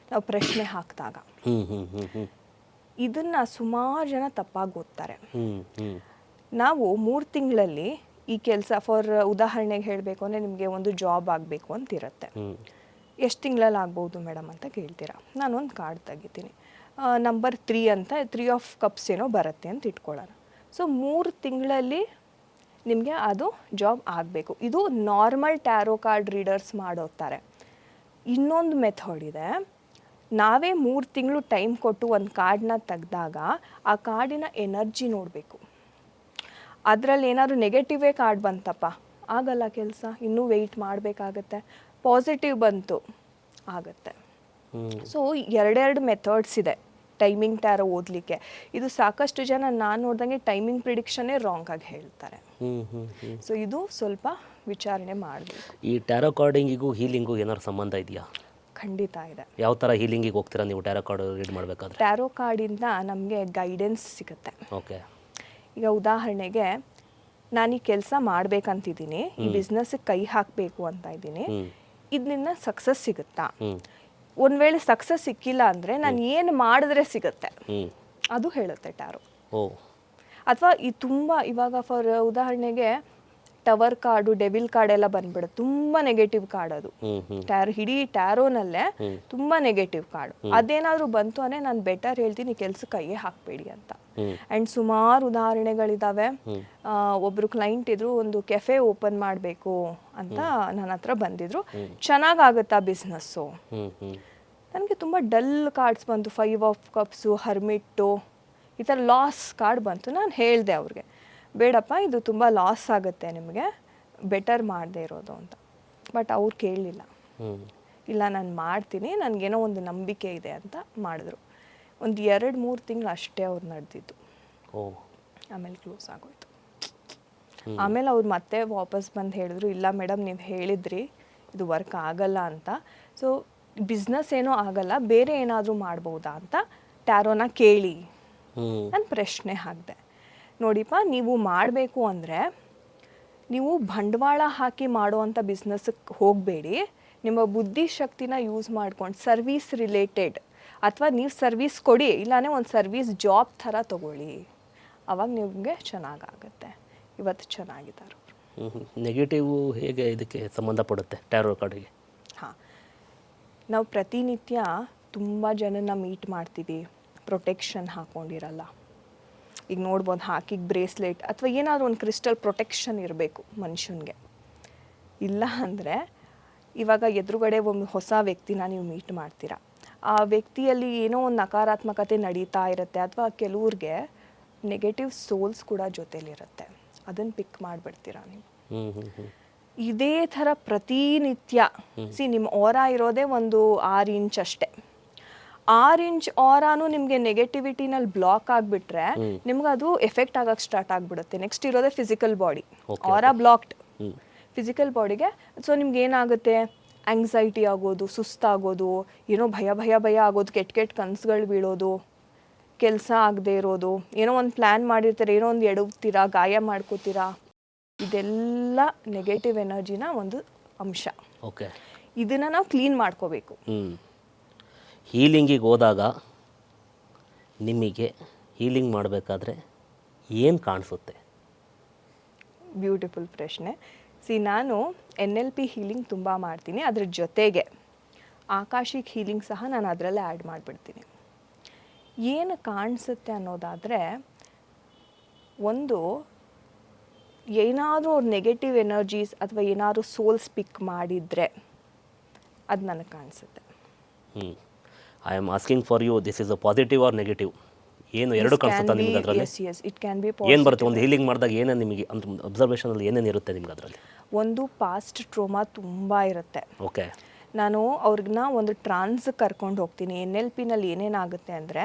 ನಾವು ಪ್ರಶ್ನೆ ಹಾಕಿದಾಗ ಇದನ್ನು ಸುಮಾರು ಜನ ತಪ್ಪಾಗಿ ಓದ್ತಾರೆ. ನಾವು 3 ತಿಂಗಳಲ್ಲಿ ಈ ಕೆಲಸ, ಫಾರ್ ಉದಾಹರಣೆಗೆ ಹೇಳಬೇಕು ಅಂದರೆ ನಿಮಗೆ ಒಂದು ಜಾಬ್ ಆಗಬೇಕು ಅಂತಿರುತ್ತೆ. ಎಷ್ಟು ತಿಂಗಳಲ್ಲಿ ಆಗ್ಬೋದು ಮೇಡಮ್ ಅಂತ ಕೇಳ್ತೀರಾ. ನಾನೊಂದು ಕಾರ್ಡ್ ತೆಗಿತೀನಿ, ನಂಬರ್ 3 ಅಂತ 3 ಆಫ್ ಕಪ್ಸ್ ಏನೋ ಬರುತ್ತೆ ಅಂತ ಇಟ್ಕೊಳ್ಳೋಣ. ಸೊ 3 ತಿಂಗಳಲ್ಲಿ ನಿಮಗೆ ಅದು ಜಾಬ್ ಆಗಬೇಕು. ಇದು ನಾರ್ಮಲ್ ಟ್ಯಾರೋ ಕಾರ್ಡ್ ರೀಡರ್ಸ್ ಮಾಡೋತಾರೆ. ಇನ್ನೊಂದು ಮೆಥಡ್ ಇದೆ, ನಾವೇ 3 ತಿಂಗಳು ಟೈಮ್ ಕೊಟ್ಟು ಒಂದು ಕಾರ್ಡನ್ನ ತೆಗೆದಾಗ ಆ ಕಾರ್ಡಿನ ಎನರ್ಜಿ ನೋಡಬೇಕು. ಅದರಲ್ಲಿ ಏನಾದರೂ ನೆಗೆಟಿವೇ ಕಾರ್ಡ್ ಬಂತಪ್ಪ ಆಗಲ್ಲ ಕೆಲಸ, ಇನ್ನೂ ವೆಯ್ಟ್ ಮಾಡಬೇಕಾಗತ್ತೆ. ಪಾಸಿಟಿವ್ ಬಂತು ಆಗುತ್ತೆ. ಸೊ 2 ಮೆಥಡ್ಸ್ ಇದೆ ಟೈಮಿಂಗ್ ಟ್ಯಾರೋ ಓದಲಿಕ್ಕೆ. ಇದು ಸಾಕಷ್ಟು ಜನ ನಾನು ನೋಡ್ದಂಗೆ ಟೈಮಿಂಗ್ ಪ್ರಿಡಿಕ್ಷನ್ನೇ ರಾಂಗ್ ಆಗಿ ಹೇಳ್ತಾರೆ. ಸೊ ಇದು ಸ್ವಲ್ಪ ವಿಚಾರಣೆ ಮಾಡಬೇಕು. ಈ ಟ್ಯಾರೋ ಕಾರ್ಡಿಂಗಿಗೂ ಹೀಲಿಂಗು ಏನಾದ್ರು ಸಂಬಂಧ ಇದೆಯಾ? ಖಂಡಿತ ಇದೆ. ಯಾವ ಥರ ಹೀಲಿಂಗಿಗೆ ಹೋಗ್ತೀರಾ ನೀವು ಟ್ಯಾರೋ ಕಾರ್ಡ್ ರೀಡ್ ಮಾಡಬೇಕಾದ್ರೆ? ಟ್ಯಾರೋ ಕಾರ್ಡಿಂದ ನಮಗೆ ಗೈಡೆನ್ಸ್ ಸಿಗುತ್ತೆ. ಓಕೆ, ಈಗ ಉದಾಹರಣೆಗೆ ನಾನು ಈ ಕೆಲಸ ಮಾಡಬೇಕಂತಿದ್ದೀನಿ, ಈ ಬಿಸ್ನೆಸ್ಗೆ ಕೈ ಹಾಕಬೇಕು ಅಂತ ಇದ್ದೀನಿ, ಇದನ್ನ ಸಕ್ಸಸ್ ಸಿಗುತ್ತಾ? ಒಂದು ವೇಳೆ ಸಕ್ಸಸ್ ಸಿಕ್ಕಿಲ್ಲ ಅಂದರೆ ನಾನು ಏನು ಮಾಡಿದ್ರೆ ಸಿಗುತ್ತೆ ಅದು ಹೇಳುತ್ತೆ ಟ್ಯಾರೋ. ಅಥವಾ ಈ ತುಂಬ ಇವಾಗ ಫಾರ್ ಉದಾಹರಣೆಗೆ ಟವರ್ ಕಾರ್ಡು, ಡೆವಿಲ್ ಕಾರ್ಡ್ ಎಲ್ಲ ಬಂದ್ಬಿಡುತ್ತೆ, ತುಂಬ ನೆಗೆಟಿವ್ ಕಾರ್ಡ್ ಅದು. ಇಡೀ ಟ್ಯಾರೋನಲ್ಲೇ ತುಂಬ ನೆಗೆಟಿವ್ ಕಾರ್ಡ್. ಅದೇನಾದರೂ ಬಂತು ಅಂದರೆ ನಾನು ಬೆಟರ್ ಹೇಳ್ತೀನಿ ಕೆಲಸ ಕೈಯೇ ಹಾಕಬೇಡಿ ಅಂತ. ಆ್ಯಂಡ್ ಸುಮಾರು ಉದಾಹರಣೆಗಳಿದ್ದಾವೆ. ಒಬ್ಬರು ಕ್ಲೈಂಟ್ ಇದ್ರು, ಒಂದು ಕೆಫೆ ಓಪನ್ ಮಾಡಬೇಕು ಅಂತ ನನ್ನ ಹತ್ರ ಬಂದಿದ್ರು. ಚೆನ್ನಾಗಾಗುತ್ತಾ ಬಿಸ್ನೆಸ್ಸು? ನನಗೆ ತುಂಬ ಡಲ್ ಕಾರ್ಡ್ಸ್ ಬಂತು, 5 ಆಫ್ ಕಪ್ಸು, ಹರ್ಮಿಟ್ಟು, ಈ ಥರ ಲಾಸ್ ಕಾರ್ಡ್ ಬಂತು. ನಾನು ಹೇಳಿದೆ ಅವ್ರಿಗೆ, ಬೇಡಪ್ಪ ಇದು ತುಂಬ ಲಾಸ್ ಆಗುತ್ತೆ ನಿಮಗೆ, ಬೆಟರ್ ಮಾಡದೇ ಇರೋದು ಅಂತ. ಬಟ್ ಅವ್ರು ಕೇಳಲಿಲ್ಲ. ಇಲ್ಲ ನಾನು ಮಾಡ್ತೀನಿ, ನನಗೇನೋ ಒಂದು ನಂಬಿಕೆ ಇದೆ ಅಂತ ಮಾಡಿದ್ರು. ಒಂದು 2-3 ತಿಂಗಳು ಅಷ್ಟೇ ಅವ್ರು ನಡೆದಿದ್ದು. ಆಮೇಲೆ ಕ್ಲೋಸ್ ಆಗೋಯ್ತು. ಆಮೇಲೆ ಅವ್ರು ಮತ್ತೆ ವಾಪಸ್ ಬಂದು ಹೇಳಿದ್ರು, ಇಲ್ಲ ಮೇಡಮ್ ನೀವು ಹೇಳಿದ್ರಿ ಇದು ವರ್ಕ್ ಆಗಲ್ಲ ಅಂತ. ಸೊ ಬಿಸ್ನೆಸ್ ಏನೋ ಆಗಲ್ಲ, ಬೇರೆ ಏನಾದರೂ ಮಾಡ್ಬೋದಾ ಅಂತ ಟ್ಯಾರೋನ ಕೇಳಿ ನಾನು ಪ್ರಶ್ನೆ ಹಾಕಿದೆ. ನೋಡಿಪ್ಪ, ನೀವು ಮಾಡಬೇಕು ಅಂದರೆ ನೀವು ಬಂಡವಾಳ ಹಾಕಿ ಮಾಡುವಂಥ ಬಿಸ್ನೆಸ್ಗೆ ಹೋಗಬೇಡಿ. ನಿಮ್ಮ ಬುದ್ಧಿಶಕ್ತಿನ ಯೂಸ್ ಮಾಡ್ಕೊಂಡು ಸರ್ವೀಸ್ ರಿಲೇಟೆಡ್ ಅಥವಾ ನೀವು ಸರ್ವೀಸ್ ಕೊಡಿ, ಇಲ್ಲಾಂದರೆ ಒಂದು ಸರ್ವೀಸ್ ಜಾಬ್ ಥರ ತೊಗೊಳ್ಳಿ, ಅವಾಗ ನಿಮಗೆ ಚೆನ್ನಾಗಾಗುತ್ತೆ. ಇವತ್ತು ಚೆನ್ನಾಗಿದ್ದಾರೆ. ನೆಗೆಟಿವ್ ಹೇಗೆ ಇದಕ್ಕೆ ಸಂಬಂಧಪಡುತ್ತೆ ಟ್ಯಾರೋ ಕಾರ್ಡಿಗೆ? ಹಾಂ, ನಾವು ಪ್ರತಿನಿತ್ಯ ತುಂಬ ಜನನ ಮೀಟ್ ಮಾಡ್ತೀವಿ, ಪ್ರೊಟೆಕ್ಷನ್ ಹಾಕ್ಕೊಂಡಿರಲ್ಲ. ಈಗ ನೋಡ್ಬೋದು, ಹಾಕಿಗೆ ಬ್ರೇಸ್ಲೆಟ್ ಅಥವಾ ಏನಾದರೂ ಒಂದು ಕ್ರಿಸ್ಟಲ್ ಪ್ರೊಟೆಕ್ಷನ್ ಇರಬೇಕು ಮನುಷ್ಯನಿಗೆ. ಇಲ್ಲ ಅಂದರೆ ಇವಾಗ ಎದುರುಗಡೆ ಒಂದು ಹೊಸ ವ್ಯಕ್ತಿನ ನೀವು ಮೀಟ್ ಮಾಡ್ತೀರಾ, ಆ ವ್ಯಕ್ತಿಯಲ್ಲಿ ಏನೋ ಒಂದು ನಕಾರಾತ್ಮಕತೆ ನಡೀತಾ ಇರುತ್ತೆ, ಅಥವಾ ಕೆಲವ್ರಿಗೆ ನೆಗೆಟಿವ್ ಸೋಲ್ಸ್ ಕೂಡ ಜೊತೆಲಿರುತ್ತೆ, ಅದನ್ನು ಪಿಕ್ ಮಾಡಿಬಿಡ್ತೀರಾ ನೀವು. ಇದೇ ಥರ ಪ್ರತಿನಿತ್ಯ ನಿಮ್ಮ ಓರಾ ಇರೋದೇ ಒಂದು 6 ಇಂಚ್ ಅಷ್ಟೇ. 6 ಇಂಚ್ ಆರಾನು ನಿಮಗೆ ನೆಗೆಟಿವಿಟಿನಲ್ಲಿ ಬ್ಲಾಕ್ ಆಗಿಬಿಟ್ರೆ ನಿಮ್ಗೆ ಅದು ಎಫೆಕ್ಟ್ ಆಗಕ್ಕೆ ಸ್ಟಾರ್ಟ್ ಆಗಿಬಿಡುತ್ತೆ. ನೆಕ್ಸ್ಟ್ ಇರೋದೇ ಫಿಸಿಕಲ್ ಬಾಡಿ. ಆರಾ ಬ್ಲಾಕ್ಡ್ ಫಿಸಿಕಲ್ ಬಾಡಿಗೆ. ಸೊ ನಿಮ್ಗೆ ಏನಾಗುತ್ತೆ, ಆಂಗ್ಸೈಟಿ ಆಗೋದು, ಸುಸ್ತಾಗೋದು, ಏನೋ ಭಯ ಆಗೋದು, ಕೆಟ್ಟ ಕನಸುಗಳು ಬೀಳೋದು, ಕೆಲಸ ಆಗದೆ ಇರೋದು, ಏನೋ ಒಂದು ಪ್ಲ್ಯಾನ್ ಮಾಡಿರ್ತೀರ, ಏನೋ ಒಂದು ಎಡವ್ತೀರಾ, ಗಾಯ ಮಾಡ್ಕೋತೀರಾ, ಇದೆಲ್ಲ ನೆಗೆಟಿವ್ ಎನರ್ಜಿನ ಒಂದು ಅಂಶ. ಓಕೆ, ಇದನ್ನು ನಾವು ಕ್ಲೀನ್ ಮಾಡ್ಕೋಬೇಕು. ಹೀಲಿಂಗಿಗೆ ಹೋದಾಗ ನಿಮಗೆ ಹೀಲಿಂಗ್ ಮಾಡಬೇಕಾದ್ರೆ ಏನು ಕಾಣಿಸುತ್ತೆ? ಬ್ಯೂಟಿಫುಲ್ ಪ್ರಶ್ನೆ. ನಾನು NLP ಹೀಲಿಂಗ್ ತುಂಬ ಮಾಡ್ತೀನಿ, ಅದ್ರ ಜೊತೆಗೆ ಆಕಾಶಿಕ್ ಹೀಲಿಂಗ್ ಸಹ ನಾನು ಅದರಲ್ಲೇ ಆ್ಯಡ್ ಮಾಡಿಬಿಡ್ತೀನಿ. ಏನು ಕಾಣಿಸುತ್ತೆ ಅನ್ನೋದಾದರೆ, ಒಂದು ಏನಾದರೂ ಅವ್ರು ನೆಗೆಟಿವ್ ಎನರ್ಜೀಸ್ ಅಥವಾ ಏನಾದರೂ ಸೋಲ್ಸ್ ಪಿಕ್ ಮಾಡಿದರೆ ಅದು ನನಗೆ ಕಾಣಿಸುತ್ತೆ. I am asking for you, this is a positive or negative? ಏನು ಎರಡು ಕಾಣಿಸುತ್ತಾ ನಿಮ್ಗೆ ಅದರಲ್ಲಿ? ಇಟ್ ಕ್ಯಾನ್ ಬಿ ಏನು ಬರುತ್ತೆ ಒಂದು ಹೀಲಿಂಗ್ ಮಾಡಿದಾಗ? ಏನೇನು ನಿಮಗೆ ಅಂತ ಅಬ್ಸರ್ವೇಷನಲ್ಲಿ ಏನೇನು ಇರುತ್ತೆ ನಿಮ್ಗೆ ಅದರಲ್ಲಿ? ಒಂದು ಪಾಸ್ಟ್ ಟ್ರೋಮಾ ತುಂಬ ಇರುತ್ತೆ. ಓಕೆ. ನಾನು ಅವ್ರನ್ನ ಒಂದು ಟ್ರಾನ್ಸ್ ಕರ್ಕೊಂಡು ಹೋಗ್ತೀನಿ. NLP ನಲ್ಲಿ ಏನೇನಾಗುತ್ತೆ ಅಂದರೆ,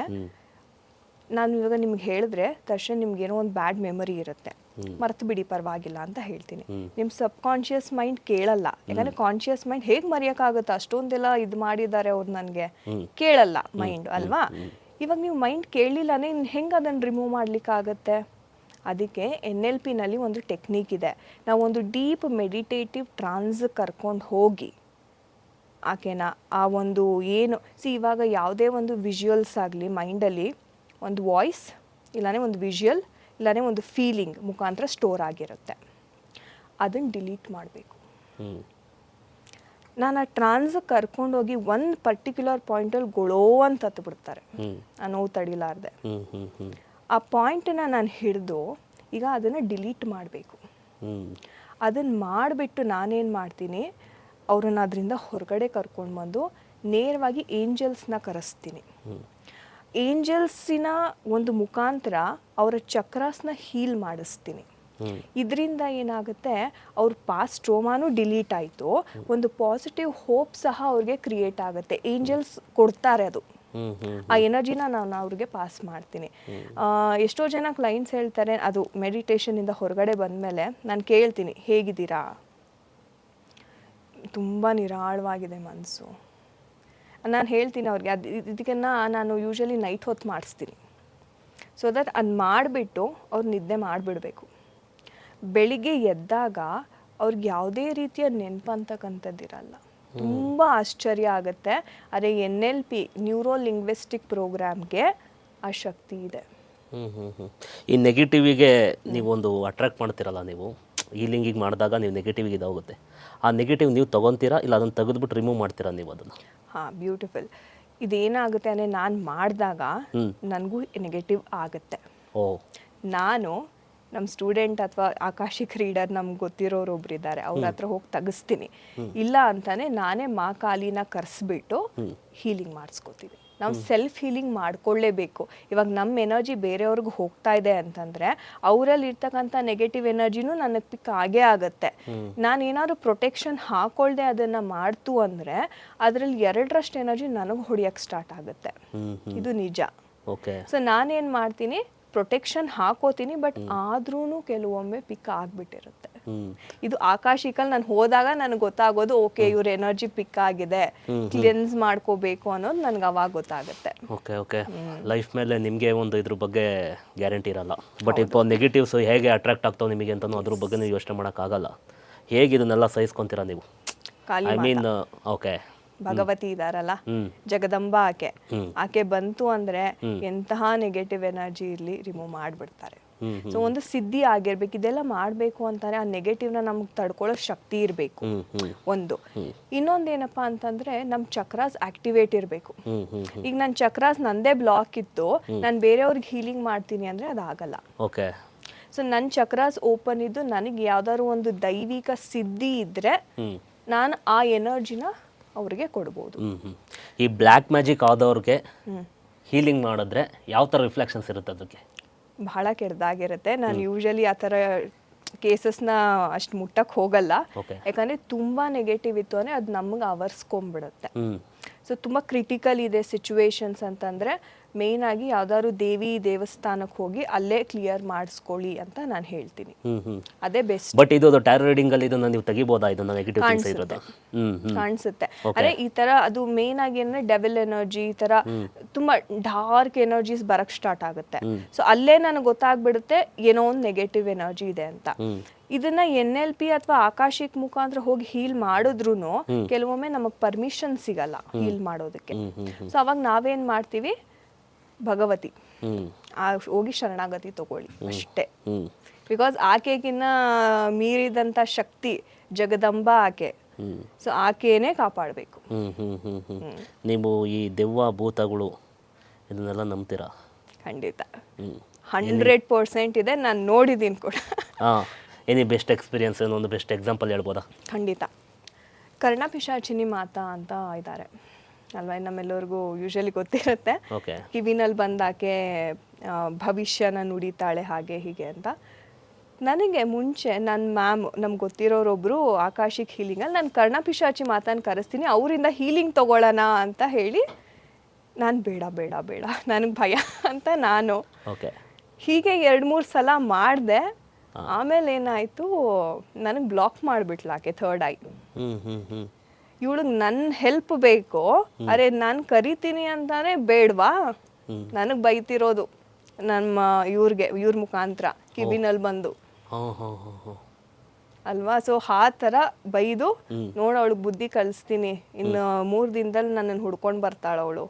ನಾನು ಇವಾಗ ನಿಮ್ಗೆ ಹೇಳಿದ್ರೆ ತಕ್ಷಣ ನಿಮ್ಗೇನೋ ಒಂದು ಬ್ಯಾಡ್ ಮೆಮೊರಿ ಇರುತ್ತೆ, ಮರ್ತು ಬಿಡಿ ಪರವಾಗಿಲ್ಲ ಅಂತ ಹೇಳ್ತೀನಿ. ನಿಮ್ಮ ಸಬ್ ಕಾನ್ಷಿಯಸ್ ಮೈಂಡ್ ಕೇಳಲ್ಲ. ಯಾಕಂದರೆ ಕಾನ್ಷಿಯಸ್ ಮೈಂಡ್ ಹೇಗೆ ಮರೆಯೋಕ್ಕಾಗುತ್ತೆ? ಅಷ್ಟೊಂದೆಲ್ಲ ಇದು ಮಾಡಿದ್ದಾರೆ ಅವ್ರು, ನನಗೆ ಕೇಳಲ್ಲ ಮೈಂಡ್ ಅಲ್ವಾ? ಇವಾಗ ನೀವು ಮೈಂಡ್ ಕೇಳಲಿಲ್ಲನೇ ಹೆಂಗೆ ಅದನ್ನು ರಿಮೂವ್ ಮಾಡಲಿಕ್ಕಾಗತ್ತೆ? ಅದಕ್ಕೆ NLP ನಲ್ಲಿ ಒಂದು ಟೆಕ್ನಿಕ್ ಇದೆ. ನಾವು ಒಂದು ಡೀಪ್ ಮೆಡಿಟೇಟಿವ್ ಟ್ರಾನ್ಸ್ ಕರ್ಕೊಂಡು ಹೋಗಿ ಆಕೆನ ಆ ಒಂದು ಏನು ಇವಾಗ ಯಾವುದೇ ಒಂದು ವಿಜುವಲ್ಸ್ ಆಗಲಿ ಮೈಂಡಲ್ಲಿ ಒಂದು ವಾಯ್ಸ್ ಇಲ್ಲಾಂದರೆ ಒಂದು ವಿಜುವಲ್ ಇಲ್ಲಾಂದರೆ ಒಂದು ಫೀಲಿಂಗ್ ಮುಖಾಂತರ ಸ್ಟೋರ್ ಆಗಿರುತ್ತೆ. ಅದನ್ನು ಡಿಲೀಟ್ ಮಾಡಬೇಕು. ನಾನು ಆ ಟ್ರಾನ್ಸ್ ಕರ್ಕೊಂಡೋಗಿ ಒಂದು ಪರ್ಟಿಕ್ಯುಲರ್ ಪಾಯಿಂಟಲ್ಲಿ ಗೊಳೋ ಅಂತ ಹತ್ಬಿಡ್ತಾರೆ, ಆ ನೋವು ತಡಿಲಾರ್ದೆ. ಆ ಪಾಯಿಂಟನ್ನ ನಾನು ಹಿಡಿದು ಈಗ ಅದನ್ನು ಡಿಲೀಟ್ ಮಾಡಬೇಕು. ಅದನ್ನು ಮಾಡಿಬಿಟ್ಟು ನಾನೇನು ಮಾಡ್ತೀನಿ, ಅವ್ರನ್ನ ಅದರಿಂದ ಹೊರಗಡೆ ಕರ್ಕೊಂಡು ಬಂದು ನೇರವಾಗಿ ಏಂಜಲ್ಸ್ನ ಕರೆಸ್ತೀನಿ. ಏಂಜಲ್ಸಿನ ಒಂದು ಮುಖಾಂತರ ಅವರ ಚಕ್ರಾಸ್ನ ಹೀಲ್ ಮಾಡಿಸ್ತೀನಿ. ಇದರಿಂದ ಏನಾಗುತ್ತೆ, ಅವ್ರ ಪಾಸ್ಟ್ ಟ್ರೋಮಾನು ಡಿಲೀಟ್ ಆಯಿತು, ಒಂದು ಪಾಸಿಟಿವ್ ಹೋಪ್ ಸಹ ಅವ್ರಿಗೆ ಕ್ರಿಯೇಟ್ ಆಗುತ್ತೆ. ಏಂಜಲ್ಸ್ ಕೊಡ್ತಾರೆ ಅದು, ಆ ಎನರ್ಜಿನ ನಾನು ಅವ್ರಿಗೆ ಪಾಸ್ ಮಾಡ್ತೀನಿ. ಎಷ್ಟೋ ಜನ ಕ್ಲೈಂಟ್ಸ್ ಹೇಳ್ತಾರೆ, ಅದು ಮೆಡಿಟೇಷನಿಂದ ಹೊರಗಡೆ ಬಂದಮೇಲೆ ನಾನು ಕೇಳ್ತೀನಿ, ಹೇಗಿದ್ದೀರಾ? ತುಂಬ ನಿರಾಳವಾಗಿದೆ ಮನಸ್ಸು. ನಾನು ಹೇಳ್ತೀನಿ ಅವ್ರಿಗೆ, ಇದಕ್ಕೆನ್ನ ನಾನು ಯೂಶ್ವಲಿ ನೈಟ್ ಹೊತ್ತು ಮಾಡಿಸ್ತೀನಿ. ಸೊ ದಟ್ ಅದು ಮಾಡಿಬಿಟ್ಟು ಅವ್ರು ನಿದ್ದೆ ಮಾಡಿಬಿಡಬೇಕು. ಬೆಳಿಗ್ಗೆ ಎದ್ದಾಗ ಅವ್ರಿಗೆ ಯಾವುದೇ ರೀತಿಯ ನೆನಪು ಅಂತಕ್ಕಂಥದ್ದಿರಲ್ಲ. ತುಂಬ ಆಶ್ಚರ್ಯ ಆಗುತ್ತೆ. ಅದೇ NLP ನ್ಯೂರೋ ಲಿಂಗ್ವಿಸ್ಟಿಕ್ ಪ್ರೋಗ್ರಾಮ್ಗೆ ಆ ಶಕ್ತಿ ಇದೆ. ಈ ನೆಗೆಟಿವಿಗೆ ನೀವೊಂದು ಅಟ್ರಾಕ್ಟ್ ಮಾಡ್ತೀರಲ್ಲ, ನೀವು ಹೀಲಿಂಗಿಗೆ ಮಾಡಿದಾಗ ನೀವು ನೆಗೆಟಿವಿಗೆ ಇದಾಗುತ್ತೆ. ಆ ನೆಗೆಟಿವ್ ನೀವು ತೊಗೊತೀರಾ ಇಲ್ಲ ಅದನ್ನು ತೆಗೆದುಬಿಟ್ಟು ರಿಮೂವ್ ಮಾಡ್ತೀರಾ ನೀವು ಅದನ್ನು? ಹಾಂ, ಬ್ಯೂಟಿಫುಲ್. ಇದೇನಾಗುತ್ತೆ ಅಂದರೆ, ನಾನು ಮಾಡಿದಾಗ ನನಗೂ ನೆಗೆಟಿವ್ ಆಗುತ್ತೆ. ನಾನು ನಮ್ಮ ಸ್ಟೂಡೆಂಟ್ ಅಥವಾ ಆಕಾಶಿಕ್ ರೀಡರ್ ನಮ್ಗೆ ಗೊತ್ತಿರೋರು ಒಬ್ರು ಇದ್ದಾರೆ, ಅವ್ರ ಹತ್ರ ಹೋಗಿ ತೆಗಿಸ್ತೀನಿ. ಇಲ್ಲ ಅಂತಾನೆ ನಾನೇ ಮಾ ಕಾಲಿನ ಕರೆಸ್ಬಿಟ್ಟು ಹೀಲಿಂಗ್ ಮಾಡಿಸ್ಕೋತೀವಿ. ನಾವು ಸೆಲ್ಫ್ ಹೀಲಿಂಗ್ ಮಾಡ್ಕೊಳ್ಳೇಬೇಕು. ಇವಾಗ ನಮ್ಮ ಎನರ್ಜಿ ಬೇರೆಯವ್ರಿಗೆ ಹೋಗ್ತಾ ಇದೆ ಅಂತಂದರೆ ಅವರಲ್ಲಿ ಇರ್ತಕ್ಕಂಥ ನೆಗೆಟಿವ್ ಎನರ್ಜಿನೂ ನನಗೆ ಪಿಕ್ ಆಗೇ ಆಗುತ್ತೆ. ನಾನು ಏನಾದ್ರು ಪ್ರೊಟೆಕ್ಷನ್ ಹಾಕೊಳ್ದೆ ಅದನ್ನು ಮಾಡ್ತು ಅಂದರೆ ಅದರಲ್ಲಿ 2ರಷ್ಟು ಎನರ್ಜಿ ನನಗೆ ಹೊಡಿಯೋಕ್ಕೆ ಸ್ಟಾರ್ಟ್ ಆಗುತ್ತೆ. ಇದು ನಿಜ. ಸೊ ನಾನೇನು ಮಾಡ್ತೀನಿ, ಪ್ರೊಟೆಕ್ಷನ್ ಹಾಕೋತೀನಿ, ಬಟ್ ಆದ್ರೂ ಕೆಲವೊಮ್ಮೆ ಪಿಕ್ ಆಗಿಬಿಟ್ಟಿರುತ್ತೆ. ಇದು ಆಕಾಶಿಕಲ್ ನಾನು ಹೋದಾಗ ನನಗೆ ಗೊತ್ತಾಗೋದು, ಓಕೆ ಇವ್ರ ಎನರ್ಜಿ ಪಿಕ್ ಆಗಿದೆ, ಕ್ಲಿಯನ್ಸ್ ಮಾಡ್ಕೋಬೇಕು ಅನ್ನೋದು ನನಗೆ ಅವಾಗ ಗೊತ್ತಾಗುತ್ತೆ. ಓಕೆ. ಲೈಫ್ ಮೇಲೆ ನಿಮಗೆ ಒಂದು ಇದ್ರ ಬಗ್ಗೆ ಗ್ಯಾರಂಟಿ ಇರಲ್ಲ, ಬಟ್ ഇപ്പോൾ ನೆಗೆಟಿವ್ಸ್ ಹೇಗೆ ಅಟ್ರಾಕ್ಟ್ ಆಗ್ತಾವೆ ನಿಮಗೆ ಅಂತಲೂ ಅದ್ರ ಬಗ್ಗೆ ನೀವು ಯೋಚನೆ ಮಾಡೋಕ್ಕಾಗಲ್ಲ. ಹೇಗೆ ಇದನ್ನೆಲ್ಲ ಸಹಿಸ್ಕೊತೀರಾ ನೀವು? ಐ ಮೀನ್ ಓಕೆ, ಭಗವತಿ ಇದಾರಲ್ಲ, ಜಗದಂಬ ಆಕೆ ಬಂತು ಅಂದ್ರೆ ಎಂತಹ ನೆಗೆಟಿವ್ ಎನರ್ಜಿ ಇರ್ಲಿ ರಿಮೂವ್ ಮಾಡ್ಬಿಡ್ತಾರೆ. ಸೊ ಒಂದು ಸಿದ್ಧಿ ಆಗಿರ್ಬೇಕು. ಇದೆಲ್ಲ ಮಾಡ್ಬೇಕು ಅಂತಾನೆ ಆ ನೆಗೆಟಿವ್ನ ನಮ್ಗೆ ತಡ್ಕೊಳ್ಳೋ ಶಕ್ತಿ ಇರಬೇಕು ಒಂದು. ಇನ್ನೊಂದೇನಪ್ಪಾ ಅಂತಂದ್ರೆ ನಮ್ ಚಕ್ರಾಸ್ ಆಕ್ಟಿವೇಟ್ ಇರಬೇಕು. ಈಗ ನನ್ನ ಚಕ್ರಾಸ್ ನಂದೇ ಬ್ಲಾಕ್ ಇತ್ತು, ನಾನು ಬೇರೆಯವ್ರಿಗೆ ಹೀಲಿಂಗ್ ಮಾಡ್ತೀನಿ ಅಂದ್ರೆ ಅದಾಗಲ್ಲ. ಸೊ ನನ್ನ ಚಕ್ರಾಸ್ ಓಪನ್ ಇದ್ದು ನನಗೆ ಯಾವ್ದಾದ್ರು ಒಂದು ದೈವಿಕ ಸಿದ್ಧಿ ಇದ್ರೆ ನಾನು ಆ ಎನರ್ಜಿನ ಅವ್ರಿಗೆ ಕೊಡ್ಬೋದು. ಈ ಬ್ಲ್ಯಾಕ್ ಮ್ಯಾಜಿಕ್ ಆದವ್ರಿಗೆ ಹೀಲಿಂಗ್ ಮಾಡಿದ್ರೆ ಯಾವ ಥರ ರಿಫ್ಲೆಕ್ಷನ್ಸ್ ಇರುತ್ತೆ? ಅದಕ್ಕೆ ಬಹಳ ಕೆಡ್ದಾಗಿರುತ್ತೆ. ನಾನು ಯೂಶಲಿ ಆ ಥರ ಕೇಸಸ್ನ ಅಷ್ಟು ಮುಟ್ಟಕ್ಕೆ ಹೋಗಲ್ಲ. ಯಾಕಂದರೆ ತುಂಬ ನೆಗೆಟಿವ್ ಇತ್ತು ಅಂದರೆ ಅದು ನಮಗೆ ಆವರಿಸ್ಕೊಂಡ್ಬಿಡುತ್ತೆ. ಸೊ ತುಂಬ ಕ್ರಿಟಿಕಲ್ ಇದೆ ಸಿಚುವೇಶನ್ಸ್ ಅಂತಂದರೆ ಮೇಯ್ನ್ ಆಗಿ ಯಾವ್ದಾದ್ರು ದೇವಸ್ಥಾನಕ್ಕೆ ಹೋಗಿ ಅಲ್ಲೇ ಕ್ಲಿಯರ್ ಮಾಡಿಸ್ಕೊಳ್ಳಿ ಅಂತ ನಾನು ಹೇಳ್ತೀನಿ. ಅದೇ ಬೆಸ್ಟ್. ಬಟ್ ಇದು ಟ್ಯಾರೋ ರೀಡಿಂಗ್ ಅಲ್ಲಿ ಇದನ್ನ ನೀವು ತೆಗಿಬೋದಾ? ಇದನ್ನ ನೆಗೆಟಿವ್ ಥಿಂಗ್ಸ್ ಇರೋದು ಕಾಣಿಸುತ್ತೆ. ಅರೆ ಈ ತರ ಅದು ಮೇನ್ ಆಗಿ ಅಂದ್ರೆ ಡೆವಿಲ್ ಎನರ್ಜಿ ಈ ತರ ತುಂಬಾ ಡಾರ್ಕ್ ಎನರ್ಜೀಸ್ ಬರಕ್ ಸ್ಟಾರ್ಟ್ ಆಗುತ್ತೆ. ಸೊ ಅಲ್ಲೇ ನನಗೆ ಗೊತ್ತಾಗ್ಬಿಡುತ್ತೆ ಏನೋ ಒಂದು ನೆಗೆಟಿವ್ ಎನರ್ಜಿ ಇದೆ ಅಂತ. ಇದನ್ನ NLP ಅಥವಾ ಆಕಾಶಿಕ್ ಮುಖಾಂತರ ಹೋಗಿ ಹೀಲ್ ಮಾಡಿದ್ರು ಕೆಲವೊಮ್ಮೆ ನಮಗ್ ಪರ್ಮಿಷನ್ ಸಿಗಲ್ಲ ಹೀಲ್ ಮಾಡೋದಕ್ಕೆ. ಸೊ ಅವಾಗ ನಾವೇನ್ ಮಾಡ್ತೀವಿ, ಭಗವತಿ ಹೋಗಿ ಶರಣಾಗತಿ ತಗೊಳ್ಳಿ ಅಷ್ಟೇ. ಬಿಕಾಸ್ ಆಕೆಗಿನ್ನ ಮೀರಿದಂತ ಶಕ್ತಿ ಜಗದಂಬ ಆಕೆ. ಸೊ ಆಕೆನೇ ಕಾಪಾಡಬೇಕು. ನೀವು ಈ ದೆವ್ವ ಭೂತಗಳು ಇದನ್ನೆಲ್ಲ ನಂಬ್ತೀರಾ? ಖಂಡಿತ ಹ್ಞೂ 100% ಇದೆ, ನಾನು ನೋಡಿದ್ದೀನಿ ಕೂಡ. ಹಾಂ, ಎನಿ ಬೆಸ್ಟ್ ಎಕ್ಸ್ಪೀರಿಯನ್ಸ್, ಒಂದು ಬೆಸ್ಟ್ ಎಕ್ಸಾಂಪಲ್ ಹೇಳ್ಬೋದಾ? ಖಂಡಿತ. ಕರ್ಣಪಿಶಾಚಿನಿ ಮಾತಾ ಅಂತ ಇದ್ದಾರೆ ಅಲ್ವಾ, ನಮ್ಮೆಲ್ಲರಿಗೂ ಯೂಶಲಿ ಗೊತ್ತಿರುತ್ತೆ. ಓಕೆ. ಕಿವಿನಲ್ಲಿ ಬಂದಾಕೆ ಭವಿಷ್ಯನ ನುಡಿತಾಳೆ ಹಾಗೆ ಹೀಗೆ ಅಂತ. ನನಗೆ ಮುಂಚೆ ನನ್ನ ಮ್ಯಾಮ್, ನಮ್ಗೆ ಗೊತ್ತಿರೋರೊಬ್ಬರು ಆಕಾಶಿಕ್ ಹೀಲಿಂಗಲ್ಲಿ ನಾನು ಕರ್ಣಪಿಶಾಚಿ ಮಾತನ್ನು ಕರೆಸ್ತೀನಿ, ಅವರಿಂದ ಹೀಲಿಂಗ್ ತೊಗೊಳ್ಳೋಣ ಅಂತ ಹೇಳಿ, ನಾನು ಬೇಡ ಬೇಡ ಬೇಡ ನನಗೆ ಭಯ ಅಂತ ನಾನು ಓಕೆ ಹೀಗೆ 2-3 ಸಲ ಮಾಡಿದೆ. ಆಮೇಲೆ ಏನಾಯಿತು, ನನಗೆ ಬ್ಲಾಕ್ ಮಾಡಿಬಿಟ್ಲಾಕೆ ಥರ್ಡ್ ಐ. ಇವಳಿಗೆ ನನ್ನ ಹೆಲ್ಪ್ ಬೇಕು, ಅರೆ ನಾನು ಕರಿತೀನಿ ಅಂತಾನೆ ಬೇಡವಾ, ನನಗೆ ಬೈತಿರೋದು ನಮ್ಮ ಇವ್ರ ಮುಖಾಂತರ ಕಿವಿನಲ್ಲಿ ಬಂದು ಅಲ್ವಾ. ಸೊ ಆ ಥರ ಬೈದು ನೋಡು ಅವಳಿಗೆ ಬುದ್ಧಿ ಕಲಿಸ್ತೀನಿ, ಇನ್ನು 3 ದಿನದಲ್ಲಿ ನನ್ನನ್ನು ಹುಡ್ಕೊಂಡು ಬರ್ತಾಳೆ ಅವಳು.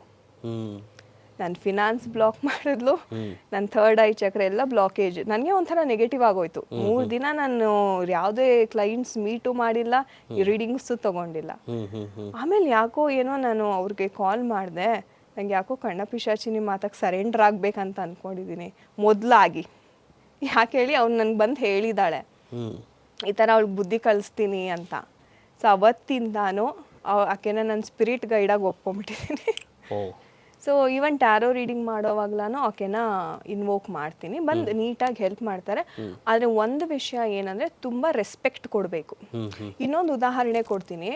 ನನ್ನ ಫಿನಾನ್ಸ್ ಬ್ಲಾಕ್ ಮಾಡಿದ್ಲು, ನನ್ನ ಥರ್ಡ್ ಐ ಚಕ್ರ ಎಲ್ಲ ಬ್ಲಾಕೇಜ್. ನನಗೆ ಒಂಥರ ನೆಗೆಟಿವ್ ಆಗೋಯ್ತು. 3 ದಿನ ನಾನು ಯಾವುದೇ ಕ್ಲೈಂಟ್ಸ್ ಮೀಟು ಮಾಡಿಲ್ಲ, ರೀಡಿಂಗ್ಸು ತೊಗೊಂಡಿಲ್ಲ. ಆಮೇಲೆ ಯಾಕೋ ಏನೋ ನಾನು ಅವ್ರಿಗೆ ಕಾಲ್ ಮಾಡಿದೆ, ನಂಗೆ ಯಾಕೋ ಕರ್ಣಪಿಶಾಚಿನಿ ಮಾತಕ್ಕೆ ಸರೆಂಡರ್ ಆಗ್ಬೇಕಂತ ಅಂದ್ಕೊಂಡಿದ್ದೀನಿ ಮೊದಲಾಗಿ. ಯಾಕೆ ಹೇಳಿ, ಅವ್ನು ನನಗೆ ಬಂದು ಹೇಳಿದಾಳೆ ಈ ಥರ ಅವಳಿಗೆ ಬುದ್ಧಿ ಕಲಿಸ್ತೀನಿ ಅಂತ. ಸೊ ಅವತ್ತಿಂದಾನು ಆಕೆನ ನನ್ನ ಸ್ಪಿರಿಟ್ ಗೈಡಾಗಿ ಒಪ್ಕೊಂಡ್ಬಿಟ್ಟಿದ್ದೀನಿ. ಸೊ ಈವನ್ ಟ್ಯಾರೋ ರೀಡಿಂಗ್ ಮಾಡೋವಾಗ್ಲಾನು ಆಕೆನ ಇನ್ವೋಕ್ ಮಾಡ್ತೀನಿ, ಬಂದು ನೀಟಾಗಿ ಹೆಲ್ಪ್ ಮಾಡ್ತಾರೆ. ಆದರೆ ಒಂದು ವಿಷಯ ಏನಂದರೆ, ತುಂಬ ರೆಸ್ಪೆಕ್ಟ್ ಕೊಡಬೇಕು. ಇನ್ನೊಂದು ಉದಾಹರಣೆ ಕೊಡ್ತೀನಿ.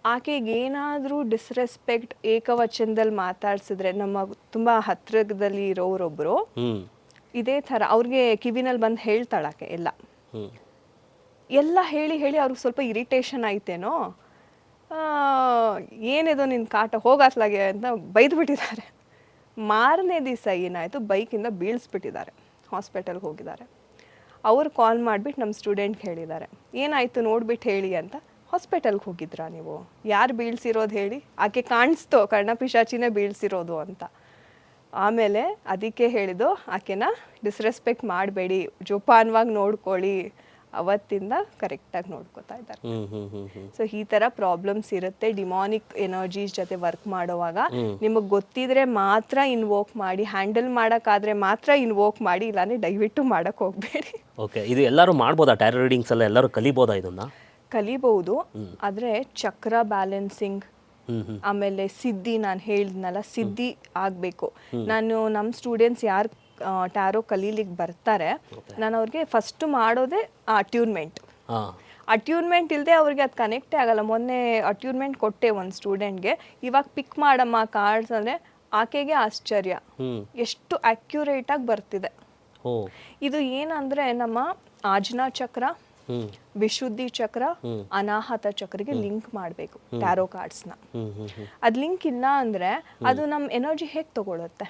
ಆಕೆಗೆ ಏನಾದರೂ ಡಿಸ್ರೆಸ್ಪೆಕ್ಟ್ ಏಕವಚನದಲ್ಲಿ ಮಾತಾಡ್ಸಿದ್ರೆ, ನಮ್ಮ ತುಂಬ ಹತ್ತಿರದಲ್ಲಿ ಇರೋರೊಬ್ಬರು ಇದೇ ಥರ ಅವ್ರಿಗೆ ಕಿವಿನಲ್ಲಿ ಬಂದು ಹೇಳ್ತಾಳಾಕೆ ಎಲ್ಲ ಹೇಳಿ ಹೇಳಿ ಅವ್ರಿಗೆ ಸ್ವಲ್ಪ ಇರಿಟೇಷನ್ ಆಯ್ತೇನೋ, ಏನಿದು ನಿನ್ನ ಕಾಟ ಹೋಗಾತ್ಲಾಗೆ ಅಂತ ಬೈದ್ಬಿಟ್ಟಿದ್ದಾರೆ. ಮಾರನೇ ದಿವಸ ಏನಾಯಿತು, ಬೈಕಿಂದ ಬೀಳಿಸ್ಬಿಟ್ಟಿದ್ದಾರೆ, ಹಾಸ್ಪಿಟಲ್ಗೆ ಹೋಗಿದ್ದಾರೆ. ಅವ್ರು ಕಾಲ್ ಮಾಡಿಬಿಟ್ಟು ನಮ್ಮ ಸ್ಟೂಡೆಂಟ್ಗೆ ಹೇಳಿದ್ದಾರೆ, ಏನಾಯಿತು ನೋಡ್ಬಿಟ್ಟು ಹೇಳಿ ಅಂತ. ಹಾಸ್ಪಿಟಲ್ಗೆ ಹೋಗಿದ್ರಾ ನೀವು? ಯಾರು ಬೀಳ್ಸಿರೋದು ಹೇಳಿ? ಆಕೆ ಕಾಣಿಸ್ತು ಕರ್ಣಪಿಶಾಚಿನೇ ಬೀಳ್ಸಿರೋದು ಅಂತ. ಆಮೇಲೆ ಅದಕ್ಕೆ ಹೇಳಿದ್ದು, ಆಕೆನ ಡಿಸ್ರೆಸ್ಪೆಕ್ಟ್ ಮಾಡಬೇಡಿ, ಜೋಪಾನವಾಗಿ ನೋಡ್ಕೊಳ್ಳಿ. ಅವತ್ತಿಂದ ಕರೆಕ್ಟಾಗಿ ನೋಡ್ಕೋತಾ ಇದ್ದಾರೆ. ಸೊ ಈ ಥರ ಪ್ರಾಬ್ಲಮ್ಸ್ ಇರುತ್ತೆ. ಡಿಮಾನಿಕ್ ಎನರ್ಜೀಸ್ ಜೊತೆ ವರ್ಕ್ ಮಾಡುವಾಗ ನಿಮಗೆ ಗೊತ್ತಿದ್ರೆ ಮಾತ್ರ ಇನ್ವೋಕ್ ಮಾಡಿ, ಹ್ಯಾಂಡಲ್ ಮಾಡೋಕ್ಕಾದ್ರೆ ಮಾತ್ರ ಇನ್ವೋಕ್ ಮಾಡಿ, ಇಲ್ಲಾಂದರೆ ದಯವಿಟ್ಟು ಮಾಡೋಕ್ಕೆ ಹೋಗಬೇಡಿ. ಓಕೆ, ಇದು ಎಲ್ಲರೂ ಮಾಡ್ಬೋದಾ? ಟ್ಯಾರೋ ರೀಡಿಂಗ್ಸ್ ಎಲ್ಲ ಎಲ್ಲರೂ ಕಲಿಬೋದಾ? ಇದನ್ನ ಕಲಿಬಹುದು, ಆದರೆ ಚಕ್ರ ಬ್ಯಾಲೆನ್ಸಿಂಗ್, ಆಮೇಲೆ ಸಿದ್ಧಿ, ನಾನು ಹೇಳಿದ್ನಲ್ಲ ಸಿದ್ಧಿ ಆಗಬೇಕು. ನಾನು ನಮ್ಮ ಸ್ಟೂಡೆಂಟ್ಸ್ ಯಾರು ಟ್ಯಾರೋ ಕಲೀಲಿಕ್ಕೆ ಬರ್ತಾರೆ, ನಾನು ಅವ್ರಿಗೆ ಫಸ್ಟ್ ಮಾಡೋದೇ ಅಟ್ಯೂನ್ಮೆಂಟ್. ಅಟ್ಯೂನ್ಮೆಂಟ್ ಇಲ್ಲದೆ ಅವ್ರಿಗೆ ಅದು ಕನೆಕ್ಟೇ ಆಗಲ್ಲ. ಮೊನ್ನೆ ಅಟ್ಯೂನ್ಮೆಂಟ್ ಕೊಟ್ಟೆ ಒಂದು ಸ್ಟೂಡೆಂಟ್ಗೆ, ಇವಾಗ ಪಿಕ್ ಮಾಡಮ್ಮ ಕಾರ್ಡ್ಸ್ ಅಂದರೆ ಆಕೆಗೆ ಆಶ್ಚರ್ಯ, ಎಷ್ಟು ಅಕ್ಯುರೇಟಾಗಿ ಬರ್ತಿದೆ. ಇದು ಏನಂದರೆ ನಮ್ಮ ಆಜ್ಞಾ ಚಕ್ರ, ವಿಶುದ್ಧಿ ಚಕ್ರ, ಅನಾಹತ ಚಕ್ರಿಗೆ ಲಿಂಕ್ ಮಾಡಬೇಕು ಟ್ಯಾರೋ ಕಾರ್ಡ್ಸ್ನ. ಅದು ಲಿಂಕ್ ಇಲ್ಲ ಅಂದರೆ ಅದು ನಮ್ಮ ಎನರ್ಜಿ ಹೇಗೆ ತಗೊಳುತ್ತೆ?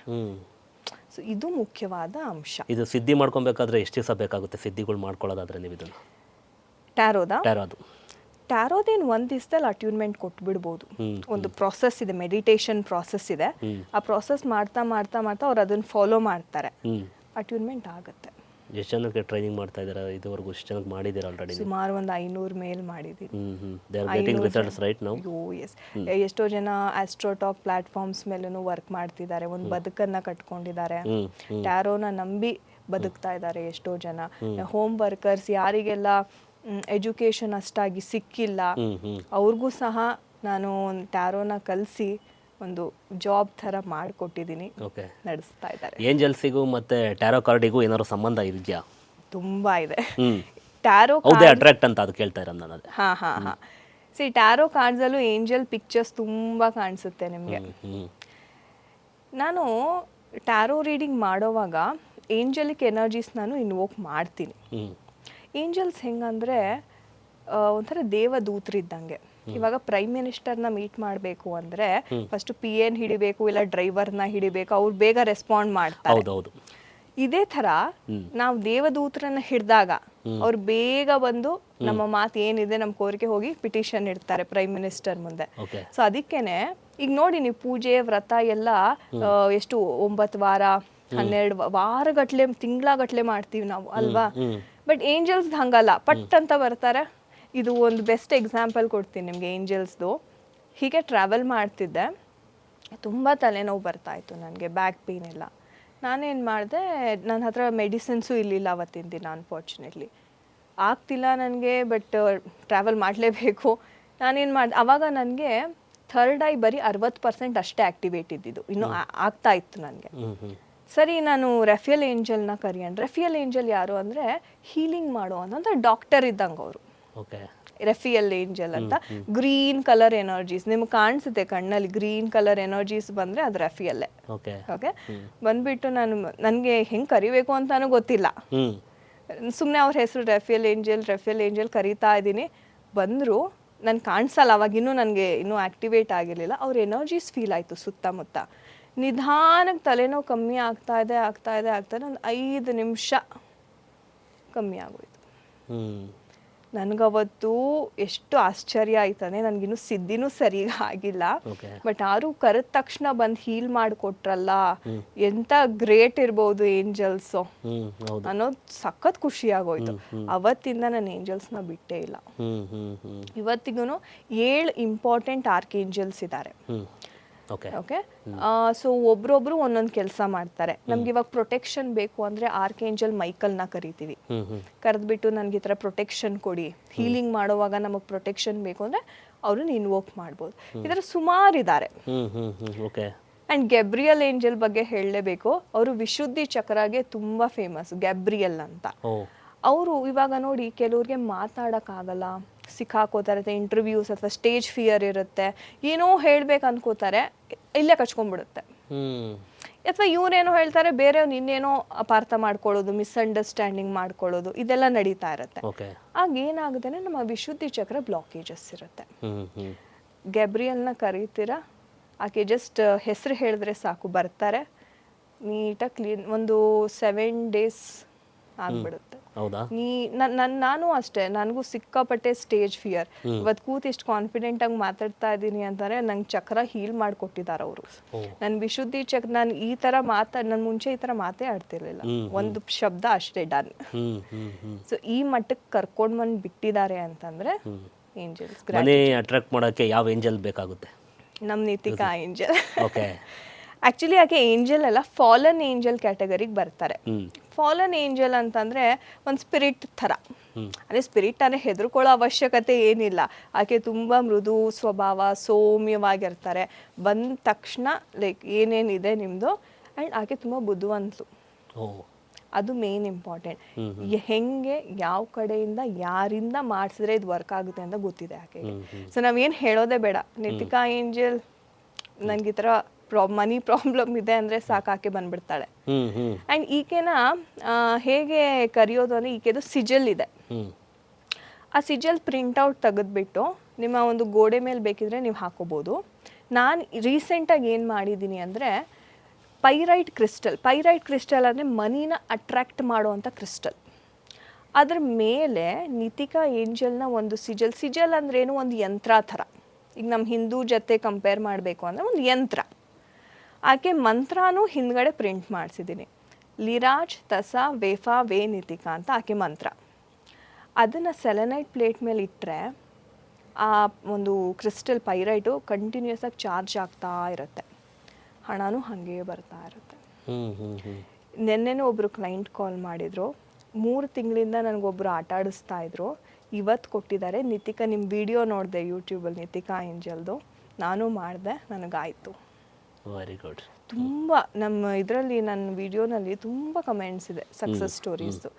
ಸೊ ಇದು ಮುಖ್ಯವಾದ ಅಂಶ. ಇದು ಸಿದ್ಧಿ ಮಾಡ್ಕೊಬೇಕಾದ್ರೆ ಎಷ್ಟು ದಿವಸ ಬೇಕಾಗುತ್ತೆ ಸಿದ್ಧಿಗಳು ಮಾಡ್ಕೊಳ್ಳೋದಾದ್ರೆ ನೀವು ಇದನ್ನು? ಟ್ಯಾರೋದೇನು ಒಂದು ದಿವಸದಲ್ಲಿ ಅಟ್ಯೂನ್ಮೆಂಟ್ ಕೊಟ್ಬಿಡ್ಬೋದು. ಒಂದು ಪ್ರಾಸೆಸ್ ಇದೆ, ಮೆಡಿಟೇಷನ್ ಪ್ರಾಸೆಸ್ ಇದೆ. ಆ ಪ್ರಾಸೆಸ್ ಮಾಡ್ತಾ ಮಾಡ್ತಾ ಮಾಡ್ತಾ ಅವ್ರು ಅದನ್ನು ಫಾಲೋ ಮಾಡ್ತಾರೆ, ಅಟ್ಯೂನ್ಮೆಂಟ್ ಆಗುತ್ತೆ. ಎಷ್ಟು ಜನಕ್ಕೆ ಟ್ರೈನಿಂಗ್ ಮಾಡ್ತಾ ಇದ್ದಾರೆ ಇದುವರೆಗೂ? ಎಷ್ಟು ಜನಕ್ಕೆ ಮಾಡಿದ್ದೀರಾ ಆಲ್ರೆಡಿ? ಸುಮಾರು ಒಂದು 500 ಮೇಲ್ ಮಾಡಿದ್ದೀನಿ. ಎಷ್ಟೋ ಜನ ಆಸ್ಟ್ರೋಟಾಕ್ ಪ್ಲಾಟ್ಫಾರ್ಮ್ಸ್ ಮೇಲೂ ವರ್ಕ್ ಮಾಡ್ತಿದ್ದಾರೆ, ಒಂದು ಬದುಕನ್ನ ಕಟ್ಕೊಂಡಿದ್ದಾರೆ, ಟ್ಯಾರೋನ ನಂಬಿ ಬದುಕ್ತಾ ಇದ್ದಾರೆ ಎಷ್ಟೋ ಜನ. ಹೋಮ್ ವರ್ಕರ್ಸ್, ಯಾರಿಗೆಲ್ಲ ಎಜುಕೇಶನ್ ಅಷ್ಟಾಗಿ ಸಿಕ್ಕಿಲ್ಲ ಅವ್ರಿಗೂ ಸಹ ನಾನು ಟ್ಯಾರೋನ ಕಲಿಸಿ ಒಂದು ಜಾಬ್ ಥರ ಮಾಡಿಕೊಟ್ಟಿದ್ದೀನಿ, ನಡೆಸ್ತಾ ಇದ್ದಾರೆ. ಏಂಜಲ್ಸಿಗೂ ಮತ್ತೆ ಟ್ಯಾರೋ ಕಾರ್ಡಿಗೂ ಏನಾದ್ರು ಸಂಬಂಧ ಇದೆಯಾ? ತುಂಬ ಇದೆ. ಟ್ಯಾರೋ ಅಟ್ರಾಕ್ಟ್ ಅಂತ ಅದು ಕೇಳ್ತಾ ಇರೋದು ನಾನು. ಸಿ ಟ್ಯಾರೋ ಕಾರ್ಡ್ಸಲ್ಲೂ ಏಂಜಲ್ ಪಿಕ್ಚರ್ಸ್ ತುಂಬ ಕಾಣಿಸುತ್ತೆ ನಿಮಗೆ. ನಾನು ಟ್ಯಾರೋ ರೀಡಿಂಗ್ ಮಾಡೋವಾಗ ಏಂಜಲಿಕ್ ಎನರ್ಜೀಸ್ ನಾನು ಇನ್ವೋಕ್ ಮಾಡ್ತೀನಿ. ಏಂಜಲ್ಸ್ ಹೆಂಗಂದರೆ ಒಂಥರ ದೇವದೂತರಿದ್ದಂಗೆ. ಇವಾಗ ಪ್ರೈಮ್ ಮಿನಿಸ್ಟರ್ನ ಮೀಟ್ ಮಾಡಬೇಕು ಅಂದರೆ ಫಸ್ಟ್ PN ಹಿಡಿಬೇಕು, ಇಲ್ಲ ಡ್ರೈವರ್ನ ಹಿಡಿಬೇಕು, ಅವ್ರು ಬೇಗ ರೆಸ್ಪಾಂಡ್ ಮಾಡ್ತಾರೆ. ಇದೇ ಥರ ನಾವು ದೇವದೂತರನ್ನ ಹಿಡಿದಾಗ ಅವ್ರು ಬೇಗ ಬಂದು ನಮ್ಮ ಮಾತು ಏನಿದೆ, ನಮ್ಮ ಕೋರಿಕೆ ಹೋಗಿ ಪಿಟಿಷನ್ ಇಡ್ತಾರೆ ಪ್ರೈಮ್ ಮಿನಿಸ್ಟರ್ ಮುಂದೆ. ಸೊ ಅದಕ್ಕೇನೆ ಈಗ ನೋಡಿ, ನೀವು ಪೂಜೆ ವ್ರತ ಎಲ್ಲ ಎಷ್ಟು 9 ವಾರ 12 ವಾರಗಟ್ಲೆ ತಿಂಗಳಗಟ್ಲೆ ಮಾಡ್ತೀವಿ ನಾವು ಅಲ್ವಾ. ಬಟ್ ಏಂಜಲ್ಸ್ ಹಂಗಲ್ಲ, ಪಟ್ ಅಂತ ಬರ್ತಾರೆ. ಇದು ಒಂದು ಬೆಸ್ಟ್ ಎಕ್ಸಾಂಪಲ್ ಕೊಡ್ತೀನಿ ನಿಮಗೆ ಏಂಜಲ್ಸ್ದು. ಹೀಗೆ ಟ್ರಾವೆಲ್ ಮಾಡ್ತಿದ್ದೆ, ತುಂಬ ತಲೆನೋವು ಬರ್ತಾಯಿತ್ತು ನನಗೆ, ಬ್ಯಾಕ್ ಪೇನ್ ಎಲ್ಲ. ನಾನೇನು ಮಾಡಿದೆ, ನನ್ನ ಹತ್ರ ಮೆಡಿಸಿನ್ಸು ಇರಲಿಲ್ಲ ಅವತ್ತಿನ ದಿನ ಅನ್ಫಾರ್ಚುನೇಟ್ಲಿ. ಆಗ್ತಿಲ್ಲ ನನಗೆ, ಬಟ್ ಟ್ರಾವೆಲ್ ಮಾಡಲೇಬೇಕು. ನಾನೇನು ಮಾಡಿದೆ, ಆವಾಗ ನನಗೆ ಥರ್ಡ್ ಐ ಬರೀ 60% ಅಷ್ಟೇ ಆ್ಯಕ್ಟಿವೇಟ್ ಇದ್ದಿದ್ದು, ಇನ್ನೂ ಆಗ್ತಾ ಇತ್ತು ನನಗೆ. ಸರಿ, ನಾನು ರೆಫಿಯಲ್ ಏಂಜಲ್ನ ಕರಿಯಂಡು. ರೆಫಿಯಲ್ ಏಂಜಲ್ ಯಾರು ಅಂದರೆ ಹೀಲಿಂಗ್ ಮಾಡೋ ಅಂತ ಡಾಕ್ಟರ್ ಇದ್ದಂಗೆ ಅವರು. ಓಕೆ. ರೆಫಿಯಲ್ ಏಂಜಲ್ ಅಂತ. ಗ್ರೀನ್ ಕಲರ್ ಎನರ್ಜೀಸ್ ನಿಮ್ಗೆ ಕಾಣಿಸುತ್ತೆ ಕಣ್ಣಲ್ಲಿ, ಗ್ರೀನ್ ಕಲರ್ ಎನರ್ಜೀಸ್ ಬಂದರೆ ಅದು ರೆಫಿಯಲ್ಲೇ. ಓಕೆ. ಓಕೆ. ಬಂದ್ಬಿಟ್ಟು ನನಗೆ ಹೆಂಗೆ ಕರಿಬೇಕು ಅಂತಾನೂ ಗೊತ್ತಿಲ್ಲ, ಸುಮ್ಮನೆ ಅವ್ರ ಹೆಸರು ರೆಫಿಯಲ್ ಏಂಜಲ್ ಕರೀತಾ ಇದ್ದೀನಿ. ಬಂದರು, ನಾನು ಕಾಣಿಸಲ್ಲ ಅವಾಗಿನ್ನೂ, ನನಗೆ ಇನ್ನೂ ಆ್ಯಕ್ಟಿವೇಟ್ ಆಗಿರಲಿಲ್ಲ. ಅವ್ರ ಎನರ್ಜೀಸ್ ಫೀಲ್ ಆಯಿತು ಸುತ್ತಮುತ್ತ. ನಿಧಾನಕ್ಕೆ ತಲೆನೋವು ಕಮ್ಮಿ ಆಗ್ತಾ ಇದೆ ಒಂದು 5 ನಿಮಿಷ ಕಮ್ಮಿ ಆಗೋಯ್ತು. ನನಗವತ್ತು ಎಷ್ಟು ಆಶ್ಚರ್ಯ ಆಯ್ತಾನೆ, ನನಗಿನ್ನೂ ಸಿದ್ಧಿನೂ ಸರಿ ಆಗಿಲ್ಲ. ಬಟ್ ಯಾರು ಕರೆದ ತಕ್ಷಣ ಬಂದು ಹೀಲ್ ಮಾಡಿಕೊಟ್ರಲ್ಲ, ಎಂಥ ಗ್ರೇಟ್ ಇರ್ಬೋದು ಏಂಜಲ್ಸು ಅನ್ನೋದು ಸಖತ್ ಖುಷಿ ಆಗೋಯ್ತು. ಅವತ್ತಿಂದ ನಾನು ಏಂಜಲ್ಸ್ನ ಬಿಟ್ಟೇ ಇಲ್ಲ. ಇವತ್ತಿಗೂ 7 ಇಂಪಾರ್ಟೆಂಟ್ ಆರ್ಕ್ ಏಂಜಲ್ಸ್ ಇದ್ದಾರೆ. ಓಕೆ. ಸೊ ಒಬ್ರೊಬ್ರು ಒಂದೊಂದು ಕೆಲಸ ಮಾಡ್ತಾರೆ. ನಮ್ಗೆ ಇವಾಗ ಪ್ರೊಟೆಕ್ಷನ್ ಬೇಕು ಅಂದ್ರೆ ಆರ್ಕ್ ಏಂಜಲ್ ಮೈಕಲ್ನ ಕರಿತೀವಿ. ಕರೆದ್ಬಿಟ್ಟು ನನಗೆ ಈ ಥರ ಪ್ರೊಟೆಕ್ಷನ್ ಕೊಡಿ, ಹೀಲಿಂಗ್ ಮಾಡುವಾಗ ನಮಗೆ ಪ್ರೊಟೆಕ್ಷನ್ ಬೇಕು ಅಂದ್ರೆ ಅವ್ರನ್ನ ಇನ್ವೋಕ್ ಮಾಡ್ಬೋದು. ಈ ಥರ ಸುಮಾರು ಇದ್ದಾರೆ. ಆ್ಯಂಡ್ ಗ್ಯಾಬ್ರಿಯಲ್ ಏಂಜಲ್ ಬಗ್ಗೆ ಹೇಳಲೇಬೇಕು. ಅವರು ವಿಶುದ್ಧಿ ಚಕ್ರಗೆ ತುಂಬ ಫೇಮಸ್, ಗ್ಯಾಬ್ರಿಯಲ್ ಅಂತ. ಅವರು ಇವಾಗ ನೋಡಿ, ಕೆಲವ್ರಿಗೆ ಮಾತಾಡೋಕ್ಕಾಗಲ್ಲ, ಸಿಕ್ಕಾಕೋತಾರೆ, ಇಂಟರ್ವ್ಯೂಸ್ ಅಥವಾ ಸ್ಟೇಜ್ ಫಿಯರ್ ಇರುತ್ತೆ, ಏನೋ ಹೇಳ್ಬೇಕು ಅನ್ಕೋತಾರೆ, ಇಲ್ಲೇ ಕಚ್ಕೊಂಡ್ಬಿಡುತ್ತೆ. ಅಥವಾ ಇವರೇನೋ ಹೇಳ್ತಾರೆ, ಬೇರೆಯವ್ರು ಇನ್ನೇನೋ ಅಪಾರ್ಥ ಮಾಡ್ಕೊಳ್ಳೋದು, ಮಿಸ್ಅಂಡರ್ಸ್ಟ್ಯಾಂಡಿಂಗ್ ಮಾಡ್ಕೊಳ್ಳೋದು, ಇದೆಲ್ಲ ನಡೀತಾ ಇರುತ್ತೆ. ಆಗ ಏನಾಗುತ್ತೆ, ನಮ್ಮ ವಿಶುದ್ಧಿ ಚಕ್ರ ಬ್ಲಾಕೇಜಸ್ ಇರುತ್ತೆ. ಗ್ಯಾಬ್ರಿಯಲ್ನ ಕರೀತೀರಾ, ಆಕೆ ಜಸ್ಟ್ ಹೆಸರು ಹೇಳಿದ್ರೆ ಸಾಕು, ಬರ್ತಾರೆ, ನೀಟಾಗಿ ಕ್ಲೀನ್, ಒಂದು 7 days ಆಗ್ಬಿಡುತ್ತೆ. ನಾನು ಅಷ್ಟೇ, ನನಗೂ ಸಿಕ್ಕಾಪಟ್ಟೆ ಸ್ಟೇಜ್ ಫಿಯರ್. ಇವತ್ತು ಕೂತ್ ಇಷ್ಟು ಕಾನ್ಫಿಡೆಂಟ್ ಆಗಿ ಮಾತಾಡ್ತಾ ಇದ್ದೀನಿ ಅಂತಾರೆ, ನಂಗೆ ಚಕ್ರ ಹೀಲ್ ಮಾಡಿಕೊಟ್ಟಿದ್ದಾರೆ ಅವರು. ನನ್ನ ವಿಶುದ್ಧಿ ಚಕ್ರ, ನಾನು ಈ ತರ ನಾನು ಮುಂಚೆ ಈ ತರ ಮಾತೇ ಆಡ್ತಿರ್ಲಿಲ್ಲ, ಒಂದು ಶಬ್ದ ಅಷ್ಟೇ, ಡನ್. ಸೊ ಈ ಮಟ್ಟಕ್ಕೆ ಕರ್ಕೊಂಡ್ ಬಂದು ಬಿಟ್ಟಿದ್ದಾರೆ ಅಂತಂದ್ರೆ ಏಂಜಲ್ಸ್. ಅಟ್ರಾಕ್ಟ್ ಮಾಡೋಕೆ ಯಾವ ಏಂಜಲ್ ಬೇಕಾಗುತ್ತೆ? ನಮ್ಮ ನಿತಿಕಾ ಏಂಜಲ್. ಆ್ಯಕ್ಚುಲಿ ಆಕೆ ಏಂಜಲ್ ಅಲ್ಲ, ಫಾಲನ್ ಏಂಜಲ್ ಕ್ಯಾಟಗರಿಗೆ ಬರ್ತಾರೆ. ಫಾಲನ್ ಏಂಜಲ್ ಅಂತಂದರೆ ಒಂದು ಸ್ಪಿರಿಟ್ ಥರ. ಅದೇ ಸ್ಪಿರಿಟ್ ಅಂದರೆ ಹೆದರ್ಕೊಳ್ಳೋ ಅವಶ್ಯಕತೆ ಏನಿಲ್ಲ. ಆಕೆ ತುಂಬ ಮೃದು ಸ್ವಭಾವ, ಸೌಮ್ಯವಾಗಿರ್ತಾರೆ. ಬಂದ ತಕ್ಷಣ ಲೈಕ್ ಏನೇನಿದೆ ನಿಮ್ಮದು, ಆ್ಯಂಡ್ ಆಕೆ ತುಂಬ ಬುದ್ಧಿವಂತರು. ಅದು ಮೇನ್ ಇಂಪಾರ್ಟೆಂಟ್. ಹೆಂಗೆ, ಯಾವ ಕಡೆಯಿಂದ, ಯಾರಿಂದ ಮಾಡಿಸಿದ್ರೆ ಇದು ವರ್ಕ್ ಆಗುತ್ತೆ ಅಂತ ಗೊತ್ತಿದೆ ಆಕೆಗೆ. ಸೊ ನಾವೇನು ಹೇಳೋದೇ ಬೇಡ, ನಿತಿಕಾ ಏಂಜಲ್ ನನಗೆ ಈ ಥರ ಮನಿ ಪ್ರಾಬ್ಲಮ್ ಇದೆ ಅಂದರೆ ಸಾಕಾಕೆ ಬಂದ್ಬಿಡ್ತಾಳೆ. ಆ್ಯಂಡ್ ಈಕೆನ ಹೇಗೆ ಕರೆಯೋದು ಅಂದರೆ, ಈಕೆದು ಸಿಜಲ್ ಇದೆ. ಆ ಸಿಜಲ್ ಪ್ರಿಂಟೌಟ್ ತೆಗೆದ್ಬಿಟ್ಟು ನಿಮ್ಮ ಒಂದು ಗೋಡೆ ಮೇಲೆ ಬೇಕಿದ್ರೆ ನೀವು ಹಾಕೋಬೋದು. ನಾನು ರೀಸೆಂಟಾಗಿ ಏನು ಮಾಡಿದ್ದೀನಿ ಅಂದರೆ, ಪೈರೈಟ್ ಕ್ರಿಸ್ಟಲ್ ಅಂದರೆ ಮನಿನ ಅಟ್ರ್ಯಾಕ್ಟ್ ಮಾಡುವಂಥ ಕ್ರಿಸ್ಟಲ್. ಅದ್ರ ಮೇಲೆ ನಿತಿಕಾ ಏಂಜಲ್ನ ಒಂದು ಸಿಜಲ್ ಅಂದ್ರೇನು, ಒಂದು ಯಂತ್ರ ಥರ. ಈಗ ನಮ್ಮ ಹಿಂದೂ ಜೊತೆ ಕಂಪೇರ್ ಮಾಡಬೇಕು ಅಂದರೆ ಒಂದು ಯಂತ್ರ. ಆಕೆ ಮಂತ್ರನೂ ಹಿಂದ್ಗಡೆ ಪ್ರಿಂಟ್ ಮಾಡಿಸಿದ್ದೀನಿ. ಲಿರಾಜ್ ತಸಾ ವೇಫಾ ವೇ ನಿತಿಕಾ ಅಂತ ಆಕೆ ಮಂತ್ರ. ಅದನ್ನು ಸೆಲೆನೈಟ್ ಪ್ಲೇಟ್ ಮೇಲೆ ಇಟ್ಟರೆ ಆ ಒಂದು ಕ್ರಿಸ್ಟಲ್ ಪೈರೈಟು ಕಂಟಿನ್ಯೂಸ್ ಆಗಿ ಚಾರ್ಜ್ ಆಗ್ತಾ ಇರುತ್ತೆ, ಹಣನೂ ಹಾಗೆ ಬರ್ತಾ ಇರುತ್ತೆ. ನೆನ್ನೆನೂ ಒಬ್ಬರು ಕ್ಲೈಂಟ್ ಕಾಲ್ ಮಾಡಿದರು, 3 ತಿಂಗಳಿಂದ ನನಗೊಬ್ಬರು ಆಟ ಆಡಿಸ್ತಾ ಇದ್ರು. ಇವತ್ತು ಕೊಟ್ಟಿದ್ದಾರೆ. ನಿತಿಕಾ, ನಿಮ್ಮ ವಿಡಿಯೋ ನೋಡಿದೆ ಯೂಟ್ಯೂಬಲ್ಲಿ, ನಿತಿಕಾ ಏಂಜಲ್ದು, ನಾನು ಮಾಡಿದೆ, ನನಗಾಯಿತು. Very good. ತುಂಬ ನಮ್ಮ ಇದರಲ್ಲಿ, ನನ್ನ ವಿಡಿಯೋನಲ್ಲಿ ತುಂಬ ಕಮೆಂಟ್ಸ್ ಇದೆ ಸಕ್ಸಸ್ ಸ್ಟೋರೀಸ್ದು.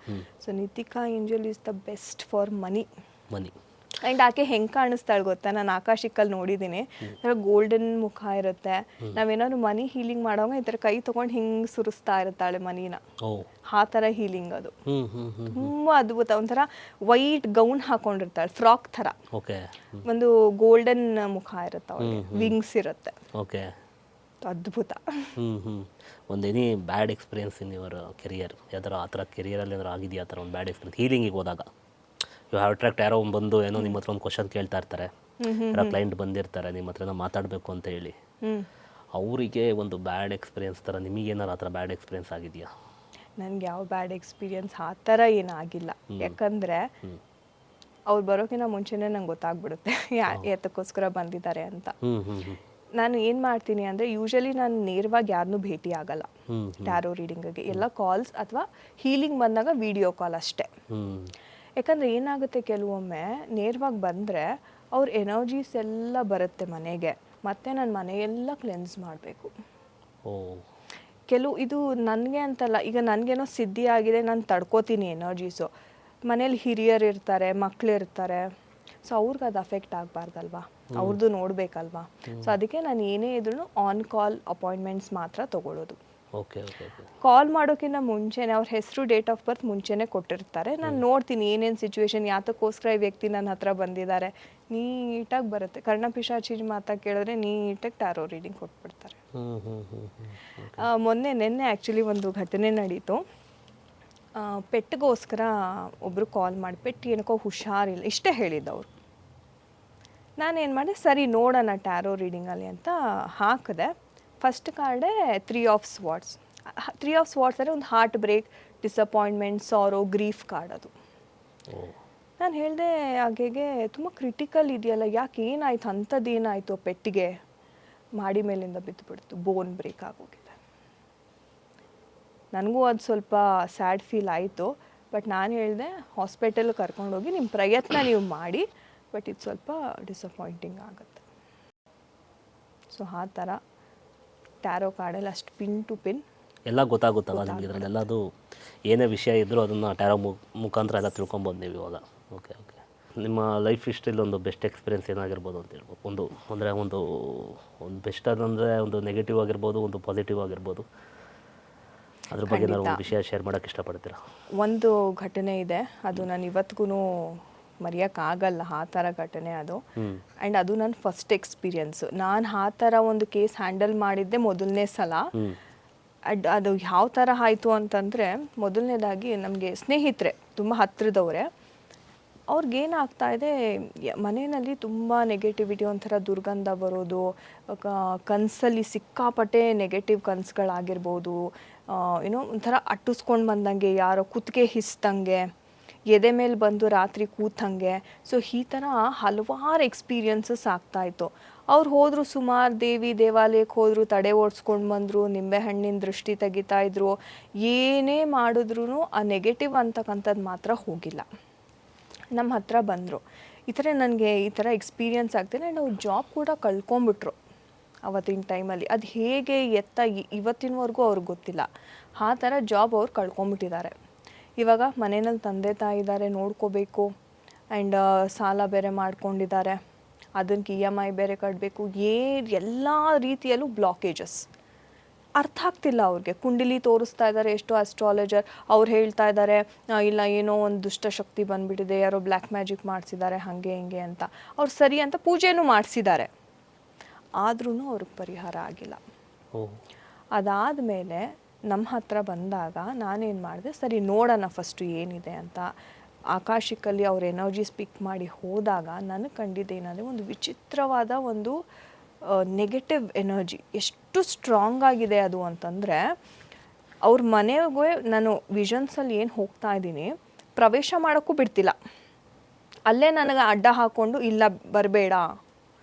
So Nitika angel is the best for money. And ಆಕೆ ಹೆಂಗೆ ಕಾಣಿಸ್ತಾಳೆ ಗೊತ್ತಾ, ನಾನು ಆಕಾಶಿಕಲ್ಲಿ ನೋಡಿದ್ದೀನಿ, ಗೋಲ್ಡನ್ ಮುಖ ಇರುತ್ತೆ. ನಾವೇನಾದ್ರು ಮನಿ ಹೀಲಿಂಗ್ ಮಾಡೋವಾಗ ಈ ಥರ ಕೈ ತೊಗೊಂಡು ಹಿಂಗೆ ಸುರಿಸ್ತಾ ಇರ್ತಾಳೆ ಮನಿನ, ಆ ಥರ ಹೀಲಿಂಗ್ ಅದು. ತುಂಬ ಅದ್ಭುತ. ಒಂಥರ ವೈಟ್ ಗೌನ್ ಹಾಕೊಂಡಿರ್ತಾಳೆ, ಫ್ರಾಕ್ ಥರ. ಒಂದು ಗೋಲ್ಡನ್ ಮುಖ ಇರುತ್ತೆ ಅವಳಿಗೆ, ವಿಂಗ್ಸ್ ಇರುತ್ತೆ. ಅದ್ಭುತ. ಒಂದೇನಿ bad experience in your career? ಯಾವ್ದಾರ ಆ ಥರ ಕೆರಿಯರಲ್ಲಿ ಏನಾದ್ರು ಆಗಿದೆಯಾ ಆ ಥರ ಒಂದು ಬ್ಯಾಡ್ ಎಕ್ಸ್ಪೀರಿಯನ್ಸ್? ಹೀಲಿಂಗಿಗೆ ಹೋದಾಗ ಯು ಹ್ಯಾವ್ ಅಟ್ರಾಕ್ಟ್, ಯಾರೋ ಬಂದು ಏನೋ ನಿಮ್ಮ ಹತ್ರ ಒಂದು ಕ್ವಶನ್ ಕೇಳ್ತಾ ಇರ್ತಾರೆ, ಯಾರೋ ಕ್ಲೈಂಟ್ ಬಂದಿರ್ತಾರೆ ನಿಮ್ಮ ಹತ್ರ ಮಾತಾಡಬೇಕು ಅಂತ ಹೇಳಿ, ಅವರಿಗೆ ಒಂದು ಬ್ಯಾಡ್ ಎಕ್ಸ್ಪೀರಿಯನ್ಸ್ ಥರ ನಿಮಗೇನಾರು ಆ ಥರ ಬ್ಯಾಡ್ ಎಕ್ಸ್ಪೀರಿಯನ್ಸ್ ಆಗಿದೆಯಾ? ನನಗೆ ಯಾವ ಬ್ಯಾಡ್ ಎಕ್ಸ್ಪೀರಿಯನ್ಸ್ ಆ ಥರ ಏನಾಗಿಲ್ಲ. ಯಾಕಂದರೆ ಅವ್ರು ಬರೋಕ್ಕಿಂತ ಮುಂಚೆನೇ ನಂಗೆ ಗೊತ್ತಾಗ್ಬಿಡುತ್ತೆ ಎತ್ತಕ್ಕೋಸ್ಕರ ಬಂದಿದ್ದಾರೆ ಅಂತ. ನಾನು ಏನು ಮಾಡ್ತೀನಿ ಅಂದರೆ ಯೂಶಲಿ ನಾನು ನೇರವಾಗಿ ಯಾರನ್ನೂ ಭೇಟಿ ಆಗಲ್ಲ ಹ್ಞೂ ಟ್ಯಾರೋ ರೀಡಿಂಗಿಗೆ. ಎಲ್ಲ ಕಾಲ್ಸ್ ಅಥವಾ ಹೀಲಿಂಗ್ ಬಂದಾಗ ವಿಡಿಯೋ ಕಾಲ್ ಅಷ್ಟೇ. ಹ್ಞೂ ಯಾಕಂದರೆ ಏನಾಗುತ್ತೆ, ಕೆಲವೊಮ್ಮೆ ನೇರವಾಗಿ ಬಂದರೆ ಅವ್ರ ಎನರ್ಜೀಸ್ ಎಲ್ಲ ಬರುತ್ತೆ ಮನೆಗೆ, ಮತ್ತು ನಾನು ಮನೆಯೆಲ್ಲ ಕ್ಲೆನ್ಸ್ ಮಾಡಬೇಕು. ಓ ಇದು ನನಗೆ ಅಂತಲ್ಲ, ಈಗ ನನಗೇನೋ ಸಿದ್ಧಿ ಆಗಿದೆ, ನಾನು ತಡ್ಕೋತೀನಿ ಎನರ್ಜೀಸು. ಮನೇಲಿ ಹಿರಿಯರು ಇರ್ತಾರೆ, ಮಕ್ಕಳು ಇರ್ತಾರೆ, ಸೊ ಅವ್ರಿಗೆ ಅದು ಅಫೆಕ್ಟ್ ಆಗಬಾರ್ದಲ್ವಾ, ಅವ್ರದ್ದು ನೋಡಬೇಕಲ್ವಾ. ಸೊ ಅದಕ್ಕೆ ನಾನು ಏನೇ ಇದ್ರೂ ಆನ್ ಕಾಲ್ ಅಪಾಯಿಂಟ್ಮೆಂಟ್ಸ್ ಮಾತ್ರ ತೊಗೊಳ್ಳೋದು. Okay okay okay. ಕಾಲ್ ಮಾಡೋಕ್ಕಿಂತ ಮುಂಚೆನೇ ಅವ್ರ ಹೆಸರು, ಡೇಟ್ ಆಫ್ ಬರ್ತ್ ಮುಂಚೆನೇ ಕೊಟ್ಟಿರ್ತಾರೆ. ನಾನು ನೋಡ್ತೀನಿ ಏನೇನು ಸಿಚುವೇಶನ್, ಯಾತಕ್ಕೋಸ್ಕರ ಈ ವ್ಯಕ್ತಿ ನನ್ನ ಹತ್ರ ಬಂದಿದ್ದಾರೆ. ನೀಟಾಗಿ ಬರುತ್ತೆ. ಕರ್ಣಪಿಶಾಚಿ ಮಾತಾ ಕೇಳಿದ್ರೆ ನೀಟಾಗಿ ಟ್ಯಾರೋ ರೀಡಿಂಗ್ ಕೊಟ್ಬಿಡ್ತಾರೆ. ನಿನ್ನೆ ಆ್ಯಕ್ಚುಲಿ ಒಂದು ಘಟನೆ ನಡೀತು. ಪೆಟ್ಟಿಗೋಸ್ಕರ ಒಬ್ಬರು ಕಾಲ್ ಮಾಡಿ, ಪೆಟ್ಟು ಏನಕ್ಕೋ ಹುಷಾರಿಲ್ಲ ಇಷ್ಟೇ ಹೇಳಿದ್ದವರು. ನಾನೇನು ಮಾಡಿದೆ, ಸರಿ ನೋಡೋಣ ಟ್ಯಾರೋ ರೀಡಿಂಗಲ್ಲಿ ಅಂತ ಹಾಕಿದೆ. ಫಸ್ಟ್ ಕಾರ್ಡೇ 3 ಆಫ್ ಸ್ವಾರ್ಡ್ಸ್. 3 ಆಫ್ ಸ್ವಾರ್ಡ್ಸ್ ಅಂದರೆ ಒಂದು heartbreak, disappointment, sorrow, grief card ಅದು. ನಾನು ಹೇಳಿದೆ ಹಾಗೆ ತುಂಬ ಕ್ರಿಟಿಕಲ್ ಇದೆಯಲ್ಲ, ಯಾಕೆ ಏನಾಯ್ತು, ಅಂಥದ್ದು ಏನಾಯಿತು ಪೆಟ್ಟಿಗೆ, ಮಾಡಿ ಮೇಲಿಂದ ಬಿದ್ದುಬಿಡ್ತು, ಬೋನ್ ಬ್ರೇಕ್ ಆಗೋಗಿದೆ. ನನಗೂ ಅದು ಸ್ವಲ್ಪ ಸ್ಯಾಡ್ ಫೀಲ್ ಆಯಿತು. ಬಟ್ ನಾನು ಹೇಳಿದೆ ಹಾಸ್ಪಿಟಲ್ ಕರ್ಕೊಂಡೋಗಿ ನಿಮ್ಮ ಪ್ರಯತ್ನ ನೀವು ಮಾಡಿ, ಬಟ್ ಇದು ಸ್ವಲ್ಪ ಡಿಸಪಾಯಿಂಟಿಂಗ್ ಆಗುತ್ತೆ. ಸೊ ಆ ಥರ ಟ್ಯಾರೋ ಕಾರ್ಡಲ್ಲಿ ಅಷ್ಟು ಪಿನ್ ಟು ಪಿನ್ ಎಲ್ಲ ಗೊತ್ತಾಗುತ್ತಲ್ಲ ನಿಮಗೆ ಇದರಲ್ಲೆಲ್ಲ. ಅದು ಏನೇ ವಿಷಯ ಇದ್ದರೂ ಅದನ್ನು ಟ್ಯಾರೋ ಮುಖಾಂತರ ಎಲ್ಲ ತಿಳ್ಕೊಬೋದು ನೀವು ಇವಾಗ. Okay okay. ನಿಮ್ಮ ಲೈಫ್ ಹಿಸ್ಟ್ರಿಲಿ ಒಂದು ಬೆಸ್ಟ್ ಎಕ್ಸ್ಪೀರಿಯೆನ್ಸ್ ಏನಾಗಿರ್ಬೋದು ಅಂತ ಹೇಳ್ಬೋದು. ಒಂದು ಬೆಸ್ಟ್ ಅದಂದರೆ ಒಂದು ನೆಗೆಟಿವ್ ಆಗಿರ್ಬೋದು, ಒಂದು ಪಾಸಿಟಿವ್ ಆಗಿರ್ಬೋದು. ಅದ್ರ ಬಗ್ಗೆ ನಾವು ವಿಷಯ ಶೇರ್ ಮಾಡೋಕ್ಕೆ ಇಷ್ಟಪಡ್ತೀರಾ? ಒಂದು ಘಟನೆ ಇದೆ, ಅದು ನಾನು ಇವತ್ತಿಗೂ ಮರೆಯೋಕ್ಕಾಗಲ್ಲ, ಆ ಥರ ಘಟನೆ ಅದು. ಆ್ಯಂಡ್ ಅದು ನನ್ನ ಫಸ್ಟ್ ಎಕ್ಸ್ಪೀರಿಯನ್ಸು. ನಾನು ಆ ಥರ ಒಂದು ಕೇಸ್ ಹ್ಯಾಂಡಲ್ ಮಾಡಿದ್ದೆ ಮೊದಲನೇ ಸಲ. ಅದು ಯಾವ ಥರ ಆಯಿತು ಅಂತಂದರೆ, ಮೊದಲನೇದಾಗಿ ನಮಗೆ ಸ್ನೇಹಿತರೆ, ತುಂಬ ಹತ್ತಿರದವರೇ, ಅವ್ರಿಗೇನಾಗ್ತಾ ಇದೆ, ಮನೆಯಲ್ಲಿ ತುಂಬ ನೆಗೆಟಿವಿಟಿ, ಒಂಥರ ದುರ್ಗಂಧ ಬರೋದು, ಕನಸಲ್ಲಿ ಸಿಕ್ಕಾಪಟ್ಟೆ ನೆಗೆಟಿವ್ ಕನಸುಗಳಾಗಿರ್ಬೋದು, ಏನೋ ಒಂಥರ ಅಟ್ಟಿಸ್ಕೊಂಡು ಬಂದಂಗೆ, ಯಾರೋ ಕುತ್ತಿಗೆ ಹಿಸ್ದಂಗೆ, ಎದೆ ಮೇಲೆ ಬಂದು ರಾತ್ರಿ ಕೂತಂಗೆ. ಸೊ ಈ ಥರ ಹಲವಾರು ಎಕ್ಸ್ಪೀರಿಯನ್ಸಸ್ ಆಗ್ತಾಯಿತ್ತು. ಅವ್ರು ಹೋದರು, ಸುಮಾರು ದೇವಾಲಯಕ್ಕೆ ಹೋದರು, ತಡೆ ಓಡಿಸ್ಕೊಂಡು ಬಂದರು, ನಿಂಬೆಹಣ್ಣಿನ ದೃಷ್ಟಿ ತೆಗಿತಾಯಿದ್ರು. ಏನೇ ಮಾಡಿದ್ರೂ ಆ ನೆಗೆಟಿವ್ ಅಂತಕ್ಕಂಥದ್ದು ಮಾತ್ರ ಹೋಗಿಲ್ಲ. ನಮ್ಮ ಹತ್ರ ಬಂದರು, ಈ ಥರ ನನಗೆ ಈ ಥರ ಎಕ್ಸ್ಪೀರಿಯನ್ಸ್ ಆಗ್ತಿದೆ. ಆ್ಯಂಡ್ ಅವ್ರು ಜಾಬ್ ಕೂಡ ಕಳ್ಕೊಂಬಿಟ್ರು ಅವತ್ತಿನ ಟೈಮಲ್ಲಿ. ಅದು ಹೇಗೆ ಇವತ್ತಿನವರೆಗೂ ಅವ್ರಿಗೆ ಗೊತ್ತಿಲ್ಲ. ಆ ಥರ ಜಾಬ್ ಅವ್ರು ಕಳ್ಕೊಂಬಿಟ್ಟಿದ್ದಾರೆ. ಇವಾಗ ಮನೆಯಲ್ಲಿ ತಂದೆ ತಾಯಿ ಇದ್ದಾರೆ, ನೋಡ್ಕೋಬೇಕು. ಆ್ಯಂಡ್ ಸಾಲ ಬೇರೆ ಮಾಡ್ಕೊಂಡಿದ್ದಾರೆ, ಅದಕ್ಕೆ EMI ಬೇರೆ ಕಟ್ಟಬೇಕು. ಎಲ್ಲ ರೀತಿಯಲ್ಲೂ ಬ್ಲಾಕೇಜಸ್. ಅರ್ಥ ಆಗ್ತಿಲ್ಲ ಅವ್ರಿಗೆ. ಕುಂಡಲಿ ತೋರಿಸ್ತಾ ಇದ್ದಾರೆ ಎಷ್ಟೋ ಅಸ್ಟ್ರಾಲಜರ್, ಅವ್ರು ಹೇಳ್ತಾ ಇದ್ದಾರೆ ಇಲ್ಲ ಏನೋ ಒಂದು ದುಷ್ಟಶಕ್ತಿ ಬಂದುಬಿಟ್ಟಿದೆ, ಯಾರೋ ಬ್ಲ್ಯಾಕ್ ಮ್ಯಾಜಿಕ್ ಮಾಡಿಸಿದ್ದಾರೆ, ಹಾಗೆ ಹಿಂಗೆ ಅಂತ. ಅವ್ರು ಸರಿ ಅಂತ ಪೂಜೆನೂ ಮಾಡಿಸಿದ್ದಾರೆ, ಆದ್ರೂ ಅವ್ರಿಗೆ ಪರಿಹಾರ ಆಗಿಲ್ಲ. ಅದಾದಮೇಲೆ ನಮ್ಮ ಹತ್ರ ಬಂದಾಗ ನಾನೇನು ಮಾಡಿದೆ, ಸರಿ ನೋಡೋಣ ಫಸ್ಟು ಏನಿದೆ ಅಂತ. ಆಕಾಶಿಕಲ್ಲಿ ಅವ್ರ ಎನರ್ಜೀಸ್ ಪಿಕ್ ಮಾಡಿ ಹೋದಾಗ ನನಗೆ ಕಂಡಿದ್ದೇನೆಂದರೆ, ಒಂದು ವಿಚಿತ್ರವಾದ ಒಂದು ನೆಗೆಟಿವ್ ಎನರ್ಜಿ ಎಷ್ಟು ಸ್ಟ್ರಾಂಗ್ ಆಗಿದೆ ಅದು ಅಂತಂದರೆ, ಅವ್ರ ಮನೆಗೆ ನಾನು ವಿಷನ್ಸಲ್ಲಿ ಏನು ಹೋಗ್ತಾ ಇದ್ದೀನಿ, ಪ್ರವೇಶ ಮಾಡೋಕ್ಕೂ ಬಿಡ್ತಿಲ್ಲ. ಅಲ್ಲೇ ನನಗೆ ಅಡ್ಡ ಹಾಕ್ಕೊಂಡು ಇಲ್ಲ ಬರಬೇಡ.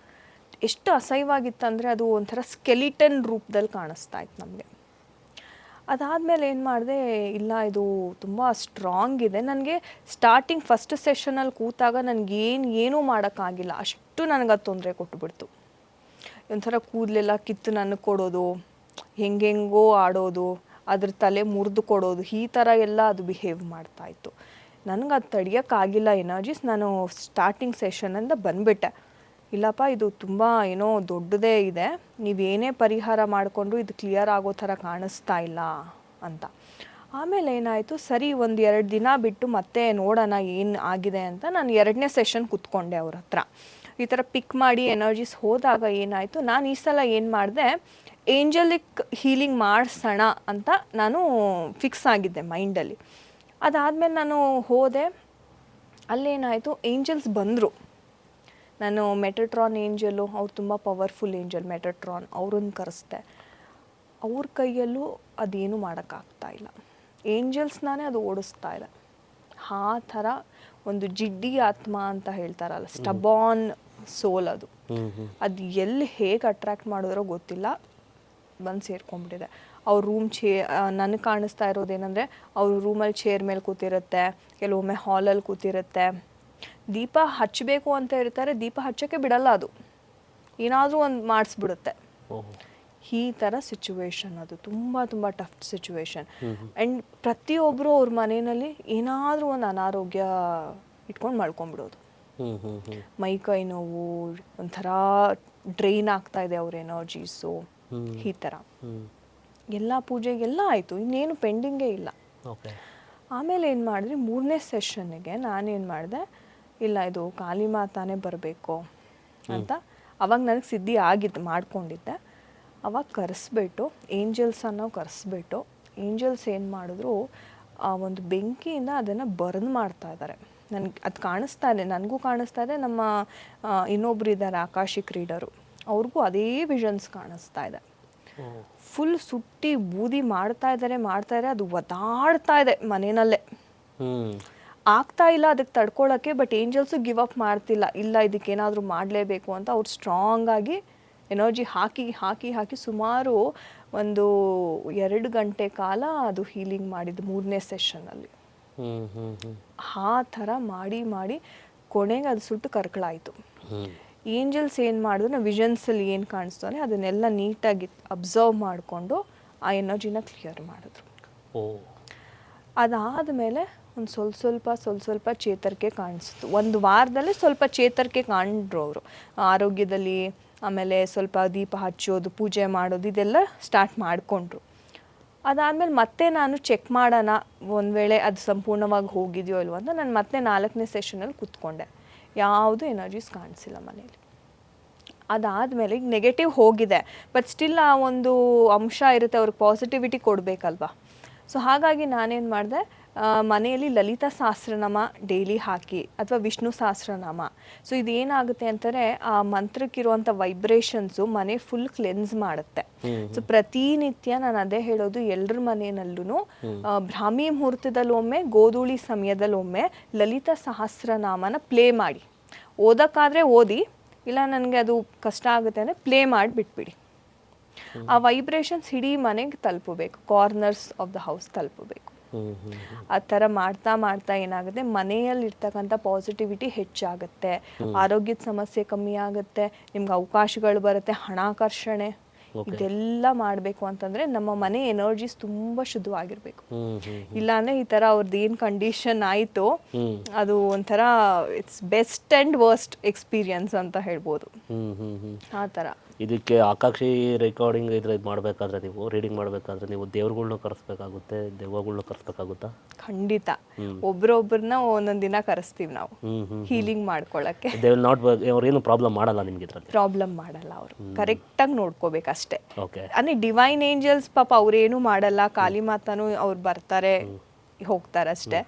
ಎಷ್ಟು ಅಸಹ್ಯವಾಗಿತ್ತಂದರೆ, ಅದು ಒಂಥರ ಸ್ಕೆಲಿಟನ್ ರೂಪದಲ್ಲಿ ಕಾಣಿಸ್ತಾ ಇತ್ತು ನಮಗೆ. ಅದಾದಮೇಲೆ ಏನು ಮಾಡಿದೆ, ಇಲ್ಲ ಇದು ತುಂಬ ಸ್ಟ್ರಾಂಗ್ ಇದೆ. ನನಗೆ ಸ್ಟಾರ್ಟಿಂಗ್ ಫಸ್ಟ್ ಸೆಷನಲ್ಲಿ ಕೂತಾಗ ನನಗೇನೂ ಮಾಡೋಕ್ಕಾಗಿಲ್ಲ, ಅಷ್ಟು ನನಗದು ತೊಂದರೆ ಕೊಟ್ಟುಬಿಡ್ತು. ಒಂಥರ ಕೂದಲೆಲ್ಲ ಕಿತ್ತು ನನಗೆ ಕೊಡೋದು, ಹೆಂಗೆಂಗೋ ಆಡೋದು, ಅದ್ರ ತಲೆ ಮುರಿದು ಕೊಡೋದು, ಈ ಥರ ಎಲ್ಲ ಅದು ಬಿಹೇವ್ ಮಾಡ್ತಾಯಿತ್ತು. ನನಗೆ ಅದು ತಡೆಯೋಕ್ಕಾಗಿಲ್ಲ ಎನರ್ಜೀಸ್. ನಾನು ಸ್ಟಾರ್ಟಿಂಗ್ ಸೆಷನಿಂದ ಬಂದುಬಿಟ್ಟೆ, ಇಲ್ಲಪ್ಪ ಇದು ತುಂಬ ಏನೋ ದೊಡ್ಡದೇ ಇದೆ, ನೀವೇನೇ ಪರಿಹಾರ ಮಾಡಿಕೊಂಡ್ರು ಇದು ಕ್ಲಿಯರ್ ಆಗೋ ಥರ ಕಾಣಿಸ್ತಾ ಇಲ್ಲ ಅಂತ. ಆಮೇಲೆ ಏನಾಯಿತು, ಸರಿ 1-2 ದಿನ ಬಿಟ್ಟು ಮತ್ತೆ ನೋಡೋಣ ಏನು ಆಗಿದೆ ಅಂತ ನಾನು 2ನೇ ಸೆಷನ್ ಕೂತ್ಕೊಂಡೆ ಅವ್ರ ಹತ್ರ. ಈ ಥರ ಪಿಕ್ ಮಾಡಿ ಎನರ್ಜೀಸ್ ಹೋದಾಗ ಏನಾಯಿತು, ನಾನು ಈ ಸಲ ಏನು ಮಾಡಿದೆ, ಏಂಜಲಿಕ್ ಹೀಲಿಂಗ್ ಮಾಡಿಸೋಣ ಅಂತ ನಾನು ಫಿಕ್ಸ್ ಆಗಿದ್ದೆ ಮೈಂಡಲ್ಲಿ. ಅದಾದಮೇಲೆ ನಾನು ಹೋದೆ, ಅಲ್ಲೇನಾಯಿತು, ಏಂಜಲ್ಸ್ ಬಂದರು. ನಾನು ಮೆಟಟ್ರಾನ್ ಏಂಜಲು, ಅವ್ರು ತುಂಬ ಪವರ್ಫುಲ್ ಏಂಜಲ್ ಮೆಟಟ್ರಾನ್, ಅವ್ರನ್ನ ಕರೆಸ್ದೆ. ಅವ್ರ ಕೈಯಲ್ಲೂ ಅದೇನು ಮಾಡೋಕ್ಕಾಗ್ತಾ ಇಲ್ಲ, ಏಂಜಲ್ಸ್ನೇ ಅದು ಓಡಿಸ್ತಾ ಇದೆ. ಆ ಥರ ಒಂದು ಜಿಡ್ಡಿ ಆತ್ಮ ಅಂತ ಹೇಳ್ತಾರಲ್ಲ, ಸ್ಟಬಾನ್ ಸೋಲ್ ಅದು. ಹ್ಞೂ ಹ್ಞೂ ಅದು ಎಲ್ಲಿ ಹೇಗೆ ಅಟ್ರ್ಯಾಕ್ಟ್ ಮಾಡಿದ್ರೋ ಗೊತ್ತಿಲ್ಲ, ಬಂದು ಸೇರ್ಕೊಂಡ್ಬಿಟ್ಟಿದೆ. ಅವ್ರ ರೂಮ್ ನನಗೆ ಕಾಣಿಸ್ತಾ ಇರೋದೇನೆಂದರೆ, ಅವ್ರ ರೂಮಲ್ಲಿ ಚೇರ್ ಮೇಲೆ ಕೂತಿರುತ್ತೆ, ಕೆಲವೊಮ್ಮೆ ಹಾಲಲ್ಲಿ ಕೂತಿರುತ್ತೆ, ದೀಪ ಹಚ್ಚಬೇಕು ಅಂತ ಇರ್ತಾರೆ, ದೀಪ ಹಚ್ಚೋಕ್ಕೆ ಬಿಡಲ್ಲ, ಅದು ಏನಾದರೂ ಒಂದು ಮಾಡಿಸ್ಬಿಡುತ್ತೆ. ಓಹ್ ಈ ಥರ ಸಿಚುವೇಶನ್ ಅದು ತುಂಬ ತುಂಬ ಟಫ್ ಸಿಚುವೇಶನ್. ಆ್ಯಂಡ್ ಪ್ರತಿಯೊಬ್ಬರು ಅವ್ರ ಮನೆಯಲ್ಲಿ ಏನಾದರೂ ಒಂದು ಅನಾರೋಗ್ಯ ಇಟ್ಕೊಂಡು ಮಾಡ್ಕೊಂಬಿಡೋದು. ಹ್ಞೂ ಹ್ಞೂ ಹ್ಞೂ ಮೈ ಕೈ ನೋವು, ಒಂಥರ ಡ್ರೈನ್ ಆಗ್ತಾ ಇದೆ ಅವ್ರ ಎನರ್ಜೀಸು, ಈ ಥರ. ಹ್ಞೂ ಎಲ್ಲ ಪೂಜೆಗೆಲ್ಲ ಆಯಿತು, ಇನ್ನೇನು ಪೆಂಡಿಂಗೇ ಇಲ್ಲ. ಓಕೆ. ಆಮೇಲೆ ಏನು ಮಾಡಿದ್ರಿ, 3ನೇ ಸೆಷನ್ನಿಗೆ ನಾನೇನು ಮಾಡಿದೆ, ಇಲ್ಲ ಇದು ಕಾಳಿ ಮಾತಾನೇ ಬರಬೇಕು ಅಂತ. ಅವಾಗ ನನಗೆ ಸಿದ್ಧಿ ಆಗಿದ್ದು, ಮಾಡ್ಕೊಂಡಿದ್ದೆ. ಅವಾಗ ಕರೆಸ್ಬಿಟ್ಟು ಏಂಜಲ್ಸನ್ನು ಕರೆಸ್ಬಿಟ್ಟು, ಏಂಜಲ್ಸ್ ಏನು ಮಾಡಿದ್ರು, ಆ ಒಂದು ಬೆಂಕಿಯಿಂದ ಅದನ್ನು ಬರ್ನ್ ಮಾಡ್ತಾ ಇದ್ದಾರೆ. ನನಗೆ ಅದು ಕಾಣಿಸ್ತಾ ಇದೆ, ನನಗೂ ಕಾಣಿಸ್ತಾ ಇದೆ, ನಮ್ಮ ಇನ್ನೊಬ್ರು ಇದ್ದಾರೆ ಆಕಾಶಿಕ್ ರೀಡರು, ಅವ್ರಿಗೂ ಅದೇ ವಿಷನ್ಸ್ ಕಾಣಿಸ್ತಾ ಇದೆ. ಫುಲ್ ಸುಟ್ಟಿ ಬೂದಿ ಮಾಡ್ತಾ ಇದ್ದಾರೆ, ಅದು ಒದಾಡ್ತಾ ಇದೆ ಮನೆಯಲ್ಲೇ. ಆಗ್ತಾ ಇಲ್ಲ ಅದಕ್ಕೆ ತಡ್ಕೊಳ್ಳೋಕ್ಕೆ, ಬಟ್ ಏಂಜಲ್ಸು ಗಿವ್ ಅಪ್ ಮಾಡ್ತಿಲ್ಲ, ಇಲ್ಲ ಇದಕ್ಕೇನಾದರೂ ಮಾಡಲೇಬೇಕು ಅಂತ ಅವ್ರು ಸ್ಟ್ರಾಂಗ್ ಆಗಿ ಎನರ್ಜಿ ಹಾಕಿ ಹಾಕಿ ಹಾಕಿ ಸುಮಾರು ಒಂದು 2 ಗಂಟೆ ಕಾಲ ಅದು ಹೀಲಿಂಗ್ ಮಾಡಿದ್ದು 3ನೇ ಸೆಷನ್ನಲ್ಲಿ. ಆ ಥರ ಮಾಡಿ ಮಾಡಿ ಕೊನೆಗೆ ಅದು ಸುಟ್ಟು ಕರ್ಕಳಾಯಿತು. ಏಂಜಲ್ಸ್ ಏನು ಮಾಡಿದ್ರು, ನಾವು ವಿಷನ್ಸಲ್ಲಿ ಏನು ಕಾಣಿಸ್ತಾನೆ ಅದನ್ನೆಲ್ಲ ನೀಟಾಗಿ ಅಬ್ಸರ್ವ್ ಮಾಡಿಕೊಂಡು ಆ ಎನರ್ಜಿನ ಕ್ಲಿಯರ್ ಮಾಡಿದ್ರು. ಅದಾದಮೇಲೆ ಒಂದು ಸ್ವಲ್ಪ ಚೇತರಿಕೆ ಕಾಣಿಸ್ತು. ಒಂದು ವಾರದಲ್ಲೇ ಸ್ವಲ್ಪ ಚೇತರಿಕೆ ಕಾಣಿದ್ರು ಅವರು ಆರೋಗ್ಯದಲ್ಲಿ. ಆಮೇಲೆ ಸ್ವಲ್ಪ ದೀಪ ಹಚ್ಚೋದು, ಪೂಜೆ ಮಾಡೋದು ಇದೆಲ್ಲ ಸ್ಟಾರ್ಟ್ ಮಾಡಿಕೊಂಡ್ರು. ಅದಾದಮೇಲೆ ಮತ್ತೆ ನಾನು ಚೆಕ್ ಮಾಡೋಣ ಒಂದು ವೇಳೆ ಅದು ಸಂಪೂರ್ಣವಾಗಿ ಹೋಗಿದೆಯೋ ಇಲ್ವೋ ಅಂತ ನಾನು ಮತ್ತೆ 4ನೇ ಸೆಷನಲ್ಲಿ ಕೂತ್ಕೊಂಡೆ. ಯಾವುದು ಎನರ್ಜೀಸ್ ಕಾಣಿಸಿಲ್ಲ ಮನೇಲಿ. ಅದಾದಮೇಲೆ ಈಗ ನೆಗೆಟಿವ್ ಹೋಗಿದೆ, ಬಟ್ ಸ್ಟಿಲ್ ಆ ಒಂದು ಅಂಶ ಇರುತ್ತೆ, ಅವ್ರಿಗೆ ಪಾಸಿಟಿವಿಟಿ ಕೊಡಬೇಕಲ್ವ. ಸೊ ಹಾಗಾಗಿ ನಾನೇನು ಮಾಡಿದೆ, ಮನೆಯಲ್ಲಿ ಲಲಿತಾ ಸಹಸ್ರನಾಮ ಡೈಲಿ ಹಾಕಿ, ಅಥವಾ ವಿಷ್ಣು ಸಹಸ್ರನಾಮ. ಸೊ ಇದೇನಾಗುತ್ತೆ ಅಂತಾರೆ, ಆ ಮಂತ್ರಕ್ಕಿರುವಂಥ ವೈಬ್ರೇಷನ್ಸು ಮನೆ ಫುಲ್ ಕ್ಲೆನ್ಸ್ ಮಾಡುತ್ತೆ. ಸೊ ಪ್ರತಿನಿತ್ಯ ನಾನು ಅದೇ ಹೇಳೋದು, ಎಲ್ಲರ ಮನೆಯಲ್ಲೂ ಬ್ರಾಹ್ಮಿ ಮುಹೂರ್ತದಲ್ಲೊಮ್ಮೆ, ಗೋಧೂಳಿ ಸಮಯದಲ್ಲೊಮ್ಮೆ ಲಲಿತಾ ಸಹಸ್ರನಾಮನ ಪ್ಲೇ ಮಾಡಿ. ಓದೋಕ್ಕಾದರೆ ಓದಿ, ಇಲ್ಲ ನನಗೆ ಅದು ಕಷ್ಟ ಆಗುತ್ತೆ ಅಂದರೆ ಪ್ಲೇ ಮಾಡಿ ಬಿಟ್ಬಿಡಿ. ಆ ವೈಬ್ರೇಷನ್ಸ್ ಇಡೀ ಮನೆಗೆ ತಲುಪಬೇಕು, ಕಾರ್ನರ್ಸ್ ಆಫ್ ದ ಹೌಸ್ ತಲುಪಬೇಕು. ಆ ಥರ ಮಾಡ್ತಾ ಮಾಡ್ತಾ ಏನಾಗುತ್ತೆ, ಮನೆಯಲ್ಲಿರ್ತಕ್ಕಂಥ ಪಾಸಿಟಿವಿಟಿ ಹೆಚ್ಚಾಗುತ್ತೆ, ಆರೋಗ್ಯದ ಸಮಸ್ಯೆ ಕಮ್ಮಿ ಆಗುತ್ತೆ, ನಿಮ್ಗೆ ಅವಕಾಶಗಳು ಬರುತ್ತೆ, ಹಣಾಕರ್ಷಣೆ. ಇದೆಲ್ಲ ಮಾಡಬೇಕು ಅಂತಂದರೆ ನಮ್ಮ ಮನೆ ಎನರ್ಜೀಸ್ ತುಂಬ ಶುದ್ಧವಾಗಿರಬೇಕು. ಇಲ್ಲಾಂದರೆ ಈ ಥರ ಅವ್ರದ್ದು ಏನು ಕಂಡೀಷನ್ ಆಯಿತು, ಅದು ಒಂಥರ it's best and worst experience ಅಂತ ಹೇಳ್ಬೋದು. ಆ ಥರ. ಇದಕ್ಕೆ ಆಕಾಶಿ ರೆಕಾರ್ಡಿಂಗ್ ಇದು ಮಾಡಬೇಕಾದ್ರೆ, ನೀವು ರೀಡಿಂಗ್ ಮಾಡಬೇಕಾದ್ರೆ ನೀವು ದೇವ್ರುಗಳ್ನ ಕರೆಸ್ಬೇಕಾಗುತ್ತೆ, ದೆವ್ವಗಳ್ನ ಕರೆಸ್ಬೇಕಾಗುತ್ತಾ? ಖಂಡಿತ. ಒಬ್ರೊಬ್ರನ್ನ ಒಂದೊಂದು ದಿನ ಕರೆಸ್ತೀವಿ ನಾವು ಹೀಲಿಂಗ್ ಮಾಡ್ಕೊಳ್ಳೋಕ್ಕೆ. ಅವ್ರೇನು ಪ್ರಾಬ್ಲಮ್ ಮಾಡಲ್ಲ ನಿಮ್ಗೆ? ಪ್ರಾಬ್ಲಮ್ ಮಾಡಲ್ಲ, ಅವರು ಕರೆಕ್ಟಾಗಿ ನೋಡ್ಕೋಬೇಕಷ್ಟೇ. ಓಕೆ. ಅಂದರೆ ಡಿವೈನ್ ಏಂಜಲ್ಸ್ ಪಾಪ ಅವ್ರೇನು ಮಾಡಲ್ಲ, ಕಾಳಿ ಮಾತಾನು ಅವ್ರು ಬರ್ತಾರೆ ಹೋಗ್ತಾರಷ್ಟೇ.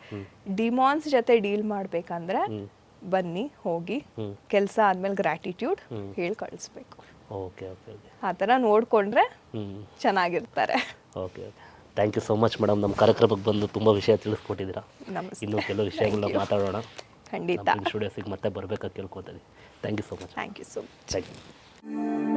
ಡಿಮಾನ್ಸ್ ಜೊತೆ ಡೀಲ್ ಮಾಡ್ಬೇಕಂದ್ರೆ ಬನ್ನಿ, ಹೋಗಿ ಕೆಲಸ ಆದ್ಮೇಲೆ ಗ್ರ್ಯಾಟಿಟ್ಯೂಡ್ ಹೇಳಿ ಕಳಿಸ್ಬೇಕು. Okay okay okay. ಆ ಥರ ನೋಡಿಕೊಂಡ್ರೆ ಚೆನ್ನಾಗಿರ್ತಾರೆ. Okay okay. Thank you so much madam. ನಮ್ಮ ಕಾರ್ಯಕ್ರಮಕ್ಕೆ ಬಂದು ತುಂಬ ವಿಷಯ ತಿಳಿಸ್ಕೊಟ್ಟಿದ್ದೀರಾ. ನಮಸ್ತೆ. ಇನ್ನೂ ಕೆಲವು ವಿಷಯಗಳನ್ನ ಮಾತಾಡೋಣ. ಖಂಡಿತ. ಸ್ಟುಡಿಯೋಸಿಗೆ ಮತ್ತೆ ಬರಬೇಕಂತ ಕೇಳ್ಕೊತೀನಿ. Thank you so much. Thank you so much. Thank you.